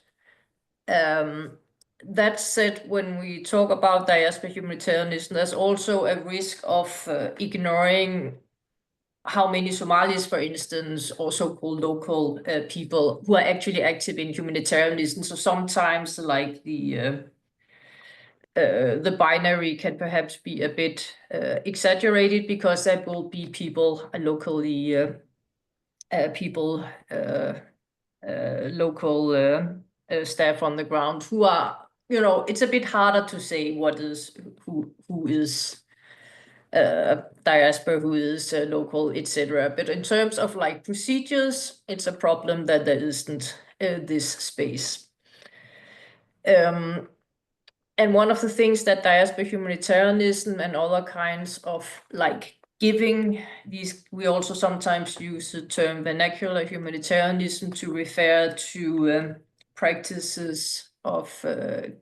That said, when we talk about diaspora humanitarianism, there's also a risk of ignoring how many Somalis, for instance, or so-called local people who are actually active in humanitarianism. So sometimes like the binary can perhaps be a bit exaggerated, because there will be people locally, local staff on the ground who are, you know, it's a bit harder to say what is who is diaspora, who is local, etc. But in terms of like procedures, it's a problem that there isn't this space. And one of the things that diaspora humanitarianism and other kinds of like giving these, we also sometimes use the term vernacular humanitarianism to refer to practices of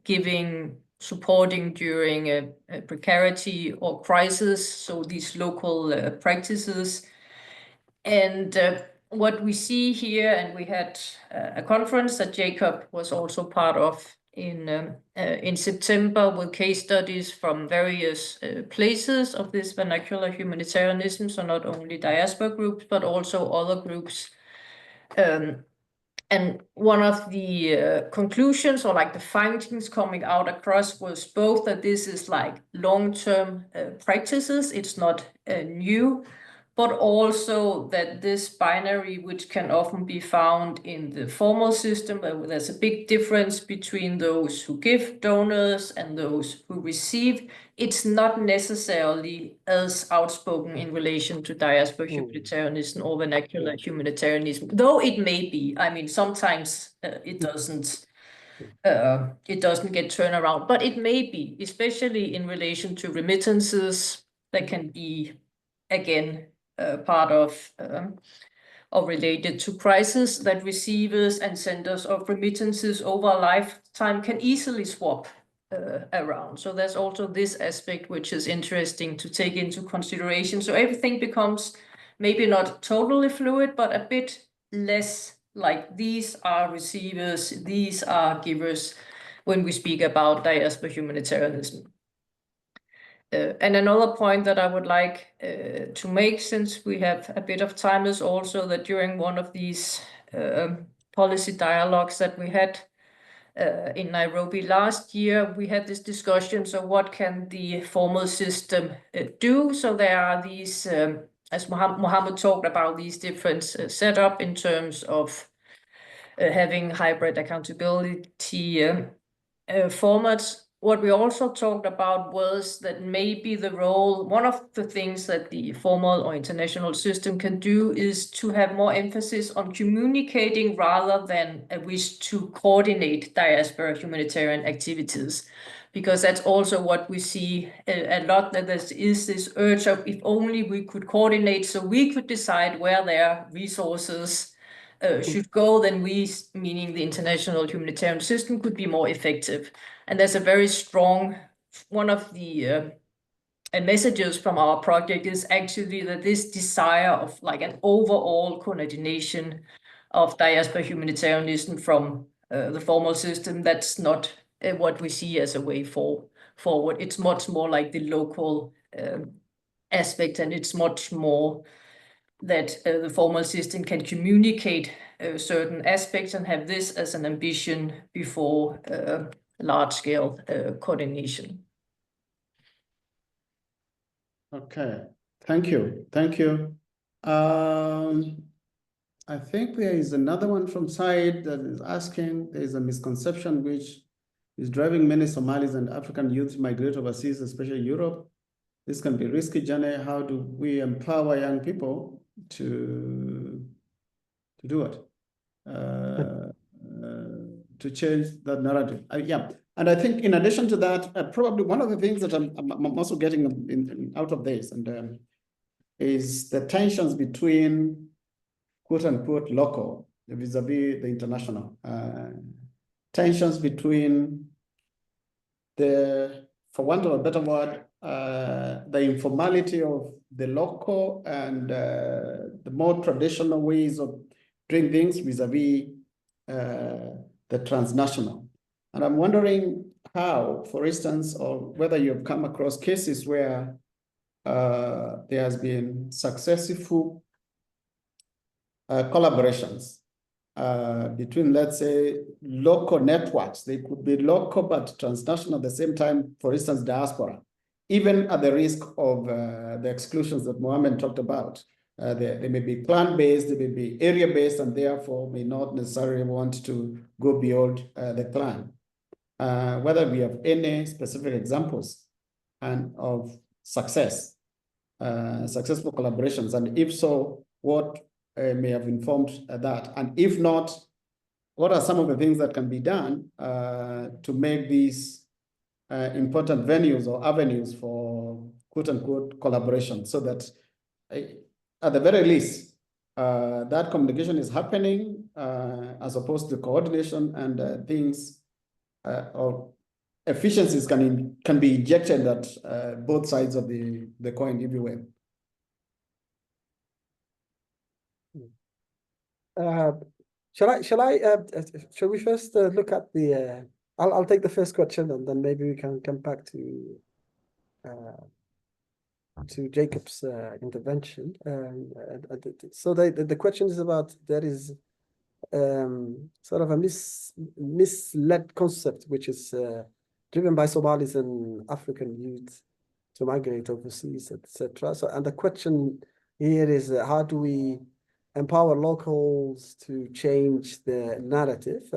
giving, supporting during a precarity or crisis. So these local practices. And what we see here, and we had a conference that Jacob was also part of in September with case studies from various places of this vernacular humanitarianism, so not only diaspora groups, but also other groups. And one of the conclusions or like the findings coming out across was both that this is like long-term practices, it's not new, but also that this binary, which can often be found in the formal system, there's a big difference between those who give, donors, and those who receive. It's not necessarily as outspoken in relation to diaspora humanitarianism or vernacular humanitarianism, though it may be. I mean, sometimes it doesn't get turned around, but it may be, especially in relation to remittances that can be, again, part of or related to crisis, that receivers and senders of remittances over a lifetime can easily swap around. So there's also this aspect which is interesting to take into consideration. So everything becomes maybe not totally fluid, but a bit less like these are receivers, these are givers when we speak about diaspora humanitarianism. And another point that I would like to make, since we have a bit of time, is also that during one of these policy dialogues that we had in Nairobi last year, we had this discussion, so what can the formal system do? So there are these, as Mohamed talked about, these different setup in terms of having hybrid accountability formats. What we also talked about was that maybe the role, one of the things that the formal or international system can do is to have more emphasis on communicating rather than a wish to coordinate diaspora humanitarian activities. Because that's also what we see a lot, that there is this urge of, if only we could coordinate so we could decide where their resources should go, then we, meaning the international humanitarian system, could be more effective. And there's a very strong, one of the messages from our project is actually that this desire of like an overall coordination of diaspora humanitarianism from the formal system, that's not what we see as a way forward. It's much more like the local aspect, and it's much more that the formal system can communicate certain aspects and have this as an ambition before large-scale coordination. Okay, thank you. I think there is another one from Said that is asking, there is a misconception which is driving many Somalis and African youth to migrate overseas, especially Europe. This can be a risky journey. How do we empower young people to do it? To change that narrative. Yeah, and I think in addition to that, probably one of the things that I'm also getting out of this is the tensions between quote unquote local vis-a-vis the international. Tensions between the, for want of a better word, the informality of the local and the more traditional ways of doing things vis-a-vis the transnational. And I'm wondering how, for instance, or whether you've come across cases where there has been successful collaborations between, let's say, local networks. They could be local but transnational at the same time, for instance, diaspora, even at the risk of the exclusions that Mohamed talked about. They may be clan-based, they may be area-based, and therefore may not necessarily want to go beyond the clan. Whether we have any specific examples and of successful collaborations, and if so, what may have informed that, and if not, what are some of the things that can be done to make these important venues or avenues for quote-unquote collaboration, so that at the very least, that communication is happening as opposed to coordination, and things or efficiencies can be injected at both sides of the coin, if you will. Shall we first look at the? I'll take the first question, and then maybe we can come back to Jacob's intervention. So the question is about, there is sort of a misled concept which is driven by Somalis and African youth to migrate overseas, etc. So, and the question here is how do we empower locals to change the narrative?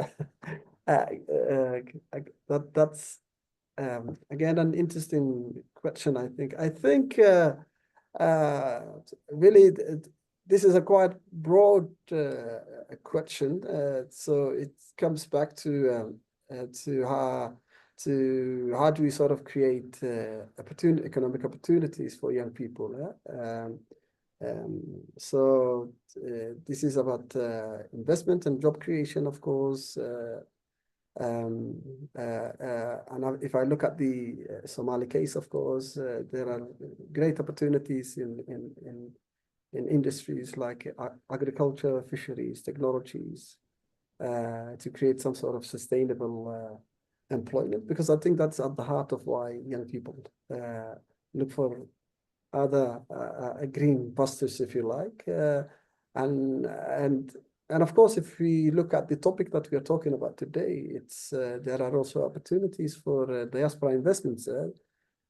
That's again an interesting question. I think really this is a quite broad question. So it comes back to how do we sort of create economic opportunities for young people. So this is about investment and job creation, of course. And if I look at the Somali case, of course, there are great opportunities in industries like agriculture, fisheries, technologies, to create some sort of sustainable employment, because I think that's at the heart of why young people look for other green pastures, if you like, and of course, if we look at the topic that we are talking about today, it's there are also opportunities for diaspora investments,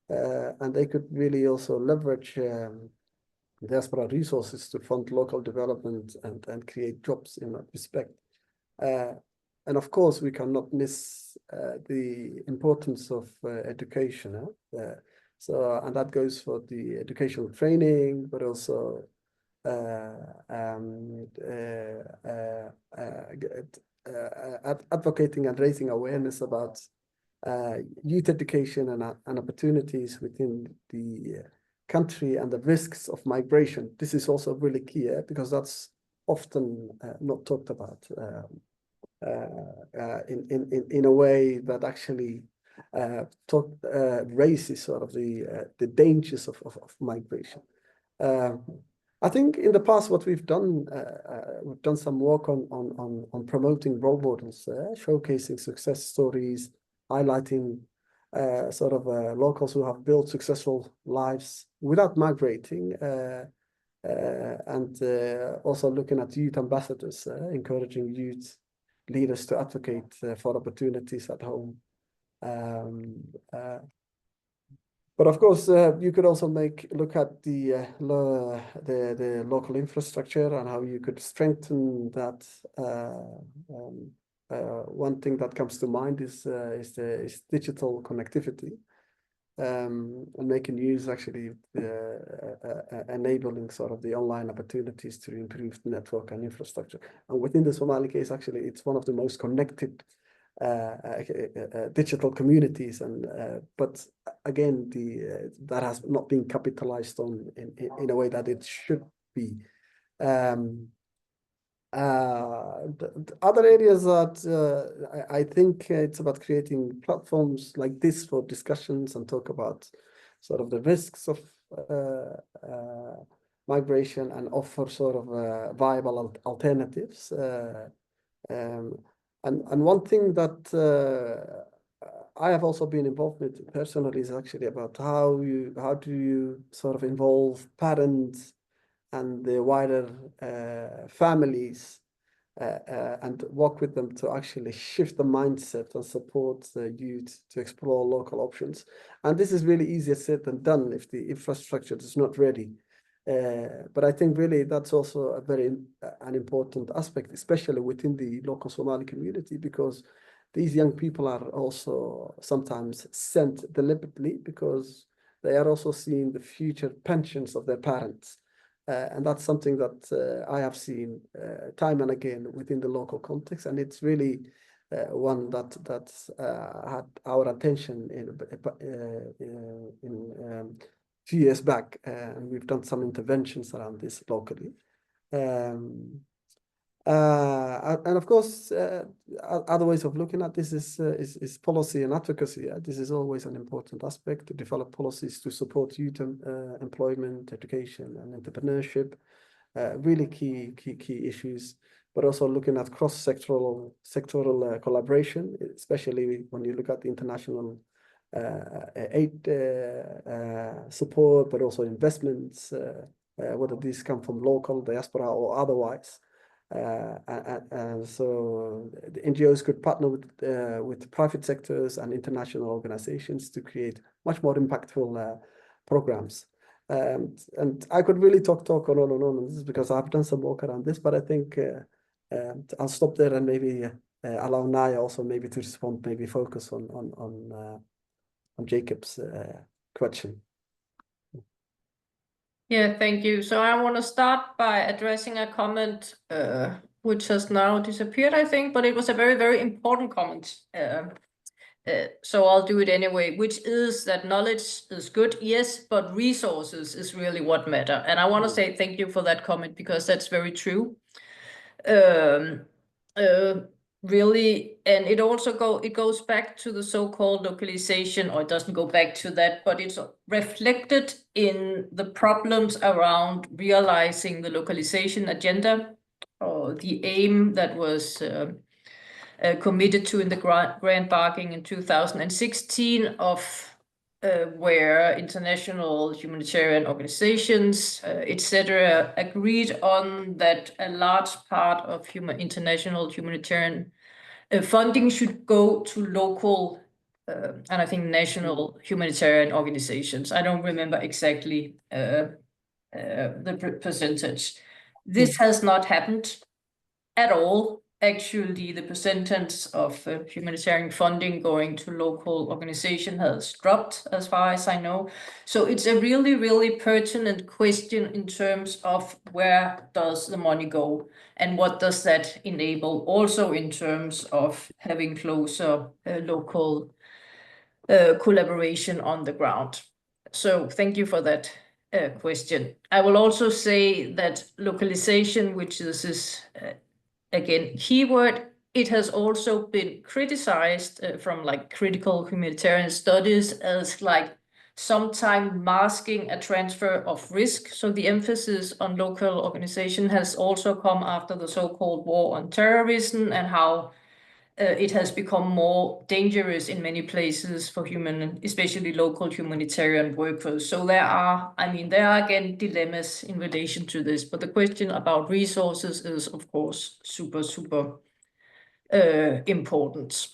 and they could really also leverage diaspora resources to fund local development and create jobs in that respect. And of course, we cannot miss the importance of education. So, and that goes for the educational training, but also advocating and raising awareness about youth education and opportunities within the country and the risks of migration. This is also really key, because that's often not talked about in a way that actually raises sort of the dangers of migration. I think in the past, what we've done some work on promoting role models, showcasing success stories, highlighting sort of locals who have built successful lives without migrating, and also looking at youth ambassadors, encouraging youth leaders to advocate for opportunities at home. But of course, you could also look at the local infrastructure and how you could strengthen that. One thing that comes to mind is digital connectivity, and making use actually enabling sort of the online opportunities to improve the network and infrastructure. And within the Somali case, actually, it's one of the most connected digital communities, and but again, that has not been capitalized on in a way that it should be. The other areas that I think it's about creating platforms like this for discussions and talk about sort of the risks of migration and offer sort of viable alternatives. And one thing that I have also been involved with personally is actually about how do you sort of involve parents and the wider families and work with them to actually shift the mindset and support the youth to explore local options. And this is really easier said than done if the infrastructure is not ready. But I think really that's also a very an important aspect, especially within the local Somali community, because these young people are also sometimes sent deliberately because they are also seeing the future pensions of their parents. And that's something that I have seen time and again within the local context, and it's really one that had our attention in few years back, and we've done some interventions around this locally. And of course, other ways of looking at this is policy and advocacy. This is always an important aspect, to develop policies to support youth employment, education, and entrepreneurship. Really key issues, but also looking at sectoral collaboration, especially when you look at the international aid support, but also investments, whether these come from local, diaspora, or otherwise. And so the NGOs could partner with private sectors and international organizations to create much more impactful programs. And I could really talk on and on. And this is because I've done some work around this, but I think I'll stop there and maybe allow Nauja also maybe to respond, maybe focus on Jacob's question. Yeah, thank you. So I want to start by addressing a comment which has now disappeared, I think, but it was a very, very important comment. So I'll do it anyway, which is that knowledge is good, yes, but resources is really what matter. And I want to say thank you for that comment, because that's very true. Really, and it also goes back to the so-called localization, or it doesn't go back to that, but it's reflected in the problems around realizing the localization agenda, or the aim that was committed to in the grand bargain in 2016 of where international humanitarian organizations, etc., agreed on that a large part of international humanitarian funding should go to local and I think national humanitarian organizations. I don't remember exactly the percentage. This has not happened at all. Actually, the percentage of humanitarian funding going to local organization has dropped, as far as I know. So it's a really, really pertinent question in terms of where does the money go and what does that enable, also in terms of having closer local collaboration on the ground. So thank you for that question. I will also say that localization, which is this again, keyword, it has also been criticized from like critical humanitarian studies as like sometimes masking a transfer of risk. So the emphasis on local organization has also come after the so-called war on terrorism, and how it has become more dangerous in many places for especially local humanitarian workers. So there are again dilemmas in relation to this, but the question about resources is of course super important.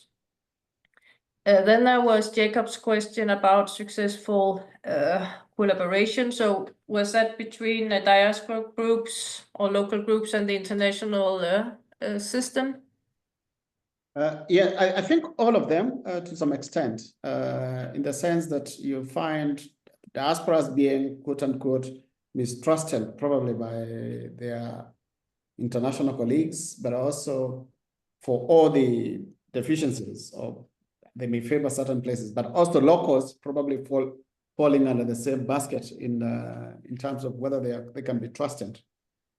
Then there was Jacob's question about successful collaboration. So was that between diaspora groups or local groups and the international system? Yeah, I think all of them to some extent, in the sense that you find diasporas being quote unquote mistrusted probably by their international colleagues, but also for all the deficiencies, or they may favor certain places, but also locals probably falling under the same basket in terms of whether they can be trusted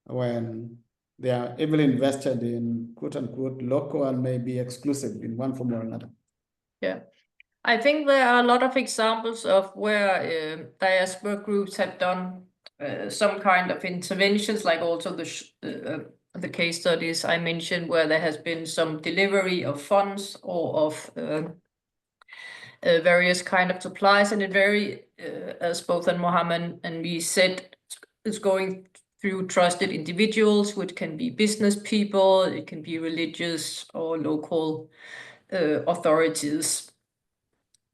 when they are heavily invested in quote unquote local and maybe exclusive in one form or another. Yeah, I think there are a lot of examples of where diaspora groups have done some kind of interventions, like also the case studies I mentioned, where there has been some delivery of funds or of various kind of supplies, and it as both Mohamed and me said, is going through trusted individuals, which can be business people, it can be religious or local authorities.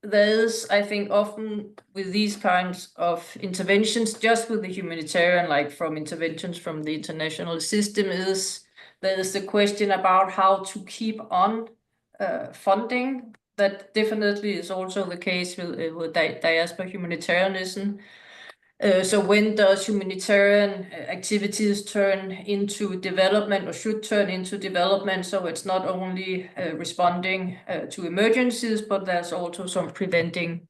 There's, I think, often with these kinds of interventions, just with the humanitarian, like from interventions from the international system, there's the question about how to keep on funding. That definitely is also the case with diaspora humanitarianism. So when does humanitarian activities turn into development, or should turn into development? So it's not only responding to emergencies, but there's also some preventing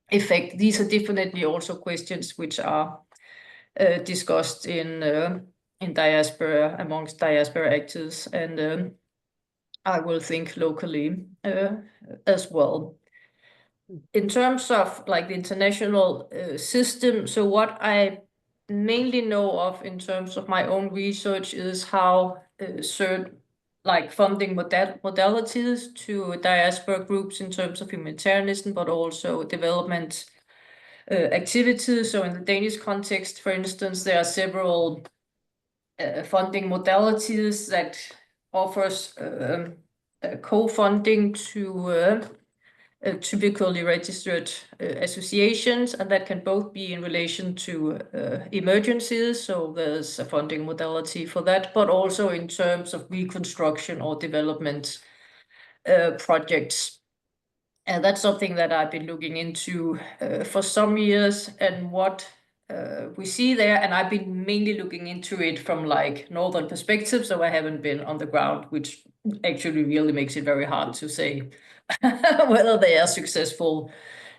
effect. These are definitely also questions which are discussed in diaspora, amongst diaspora actors, and I will think locally as well. In terms of like the international system, so what I mainly know of in terms of my own research is how certain like funding modalities to diaspora groups in terms of humanitarianism, but also development activities. So in the Danish context, for instance, there are several funding modalities that offers co-funding to typically registered associations, and that can both be in relation to emergencies, so there's a funding modality for that, but also in terms of reconstruction or development projects. And that's something that I've been looking into for some years, and what we see there, and I've been mainly looking into it from like northern perspective, so I haven't been on the ground, which actually really makes it very hard to say whether they are successful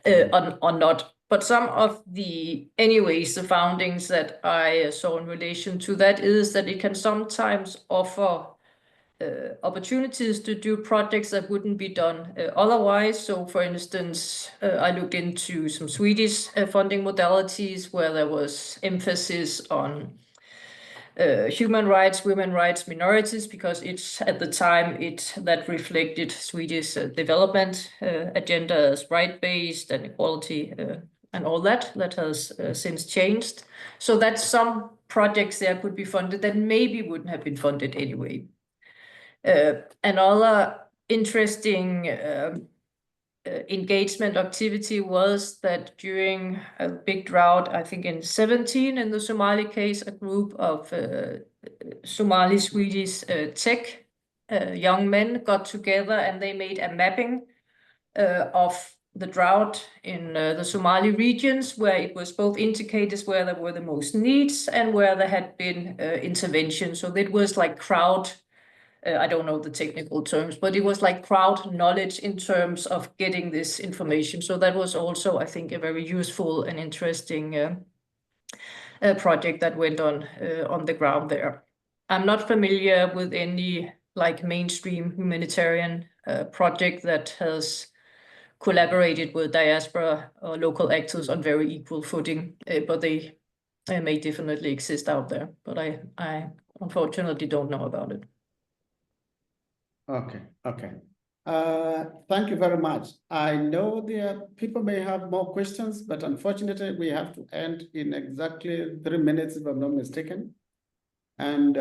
or not. But some of the, anyways, the foundings that I saw in relation to that is that it can sometimes offer opportunities to do projects that wouldn't be done otherwise. So for instance, I looked into some Swedish funding modalities where there was emphasis on human rights, women's rights, minorities, because it's at the time that reflected Swedish development agenda as right-based and equality and all that has since changed. So that some projects there could be funded that maybe wouldn't have been funded anyway. Another interesting engagement activity was that during a big drought, I think in 2017, in the Somali case, a group of Somali Swedish tech young men got together and they made a mapping of the drought in the Somali regions, where it was both indicators where there were the most needs and where there had been intervention. So it was like crowd, I don't know the technical terms, but it was like crowd knowledge in terms of getting this information. So that was also, I think, a very useful and interesting project that went on the ground there. I'm not familiar with any like mainstream humanitarian project that has collaborated with Diaspora or local actors on very equal footing, but they may definitely exist out there. But I unfortunately don't know about it. Okay. Thank you very much. I know people may have more questions, but unfortunately we have to end in exactly 3 minutes, if I'm not mistaken. And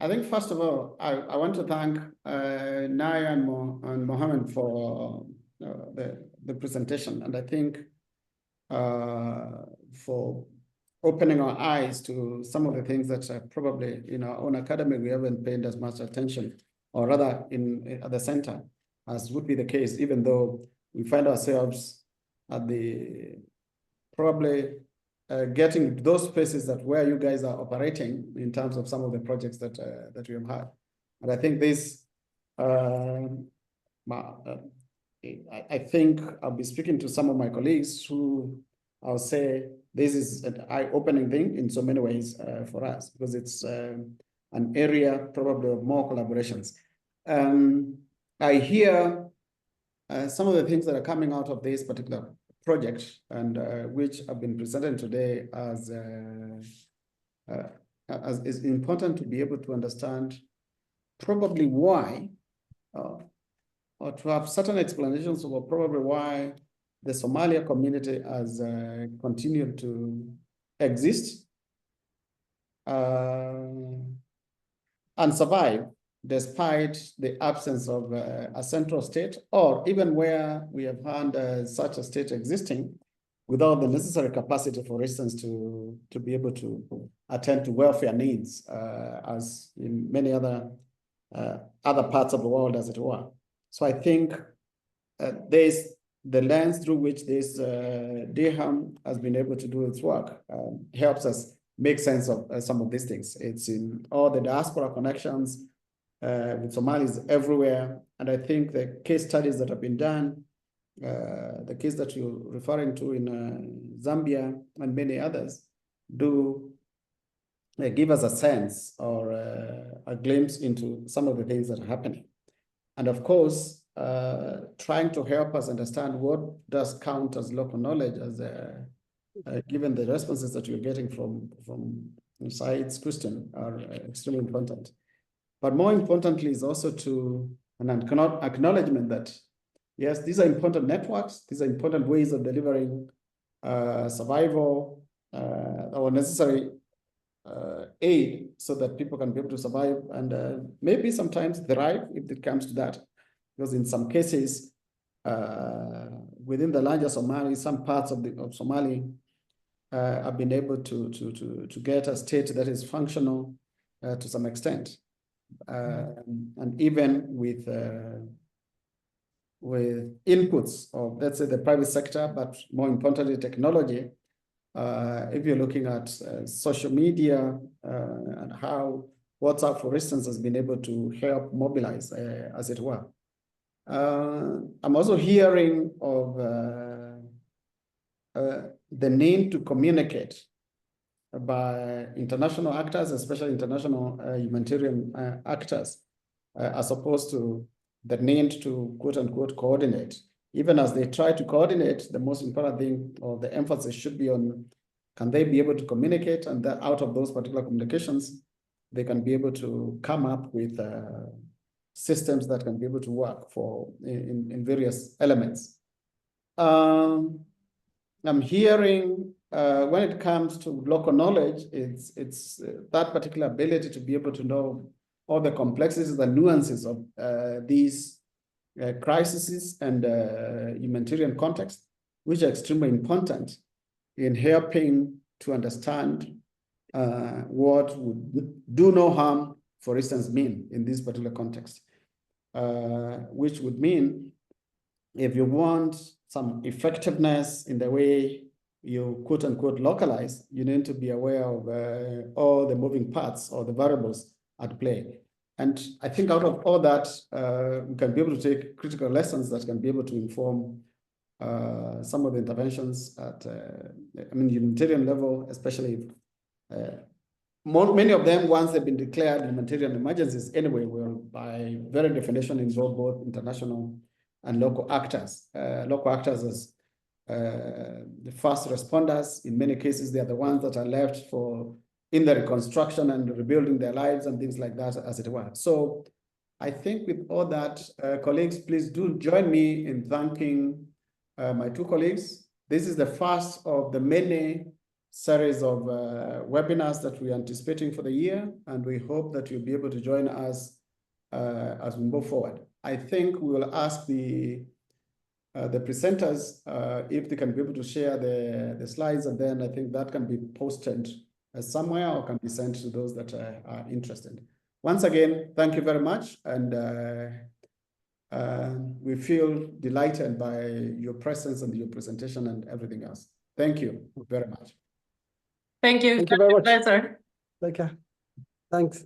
I think first of all, I want to thank Nauja and Mohamed for the presentation, and I think for opening our eyes to some of the things that probably in our own academy we haven't paid as much attention, or rather at the center, as would be the case, even though we find ourselves at the probably getting those spaces that where you guys are operating in terms of some of the projects that we have had. And I think this, I think I'll be speaking to some of my colleagues who I'll say this is an eye-opening thing in so many ways for us, because it's an area probably of more collaborations. I hear some of the things that are coming out of this particular project, and which have been presented today as is important to be able to understand probably why, or to have certain explanations of probably why the Somalia community has continued to exist and survive despite the absence of a central state, or even where we have had such a state existing without the necessary capacity, for instance, to be able to attend to welfare needs as in many other parts of the world, as it were. So I think there's the lens through which this DHAM has been able to do its work helps us make sense of some of these things. It's in all the diaspora connections with Somalis everywhere. And I think the case studies that have been done, the case that you're referring to in Zambia and many others, do give us a sense or a glimpse into some of the things that are happening. And of course, trying to help us understand what does count as local knowledge, as given the responses that you're getting from Said's question are extremely important. But more importantly is also an acknowledgement that, yes, these are important networks, these are important ways of delivering survival or necessary aid so that people can be able to survive and maybe sometimes thrive if it comes to that. Because in some cases, within the larger Somali, some parts of Somali have been able to get a state that is functional to some extent, and even with inputs of, let's say, the private sector, but more importantly, technology. If you're looking at social media and how WhatsApp, for instance, has been able to help mobilize, as it were. I'm also hearing of the need to communicate by international actors, especially international humanitarian actors, as opposed to the need to quote unquote coordinate. Even as they try to coordinate, the most important thing or the emphasis should be on, can they be able to communicate, and that out of those particular communications, they can be able to come up with systems that can be able to work for in various elements. I'm hearing when it comes to local knowledge, it's that particular ability to be able to know all the complexities and nuances of these crises and humanitarian context, which are extremely important in helping to understand what would do no harm, for instance, mean in this particular context, which would mean if you want some effectiveness in the way you quote unquote localize, you need to be aware of all the moving parts or the variables at play. And I think out of all that, we can be able to take critical lessons that can be able to inform some of the interventions at, humanitarian level, especially many of them, once they've been declared humanitarian emergencies anyway, will by very definition involve both international and local actors. Local actors as the first responders. In many cases, they are the ones that are left in the reconstruction and rebuilding their lives and things like that, as it were. So I think with all that, colleagues, please do join me in thanking my two colleagues. This is the first of the many series of webinars that we are anticipating for the year, and we hope that you'll be able to join us as we move forward. I think we will ask the presenters if they can be able to share the slides, and then I think that can be posted somewhere or can be sent to those that are interested. Once again, thank you very much, and we feel delighted by your presence and your presentation and everything else. Thank you very much. Thank you. Thank you very much. Pleasure. Take care. Thanks.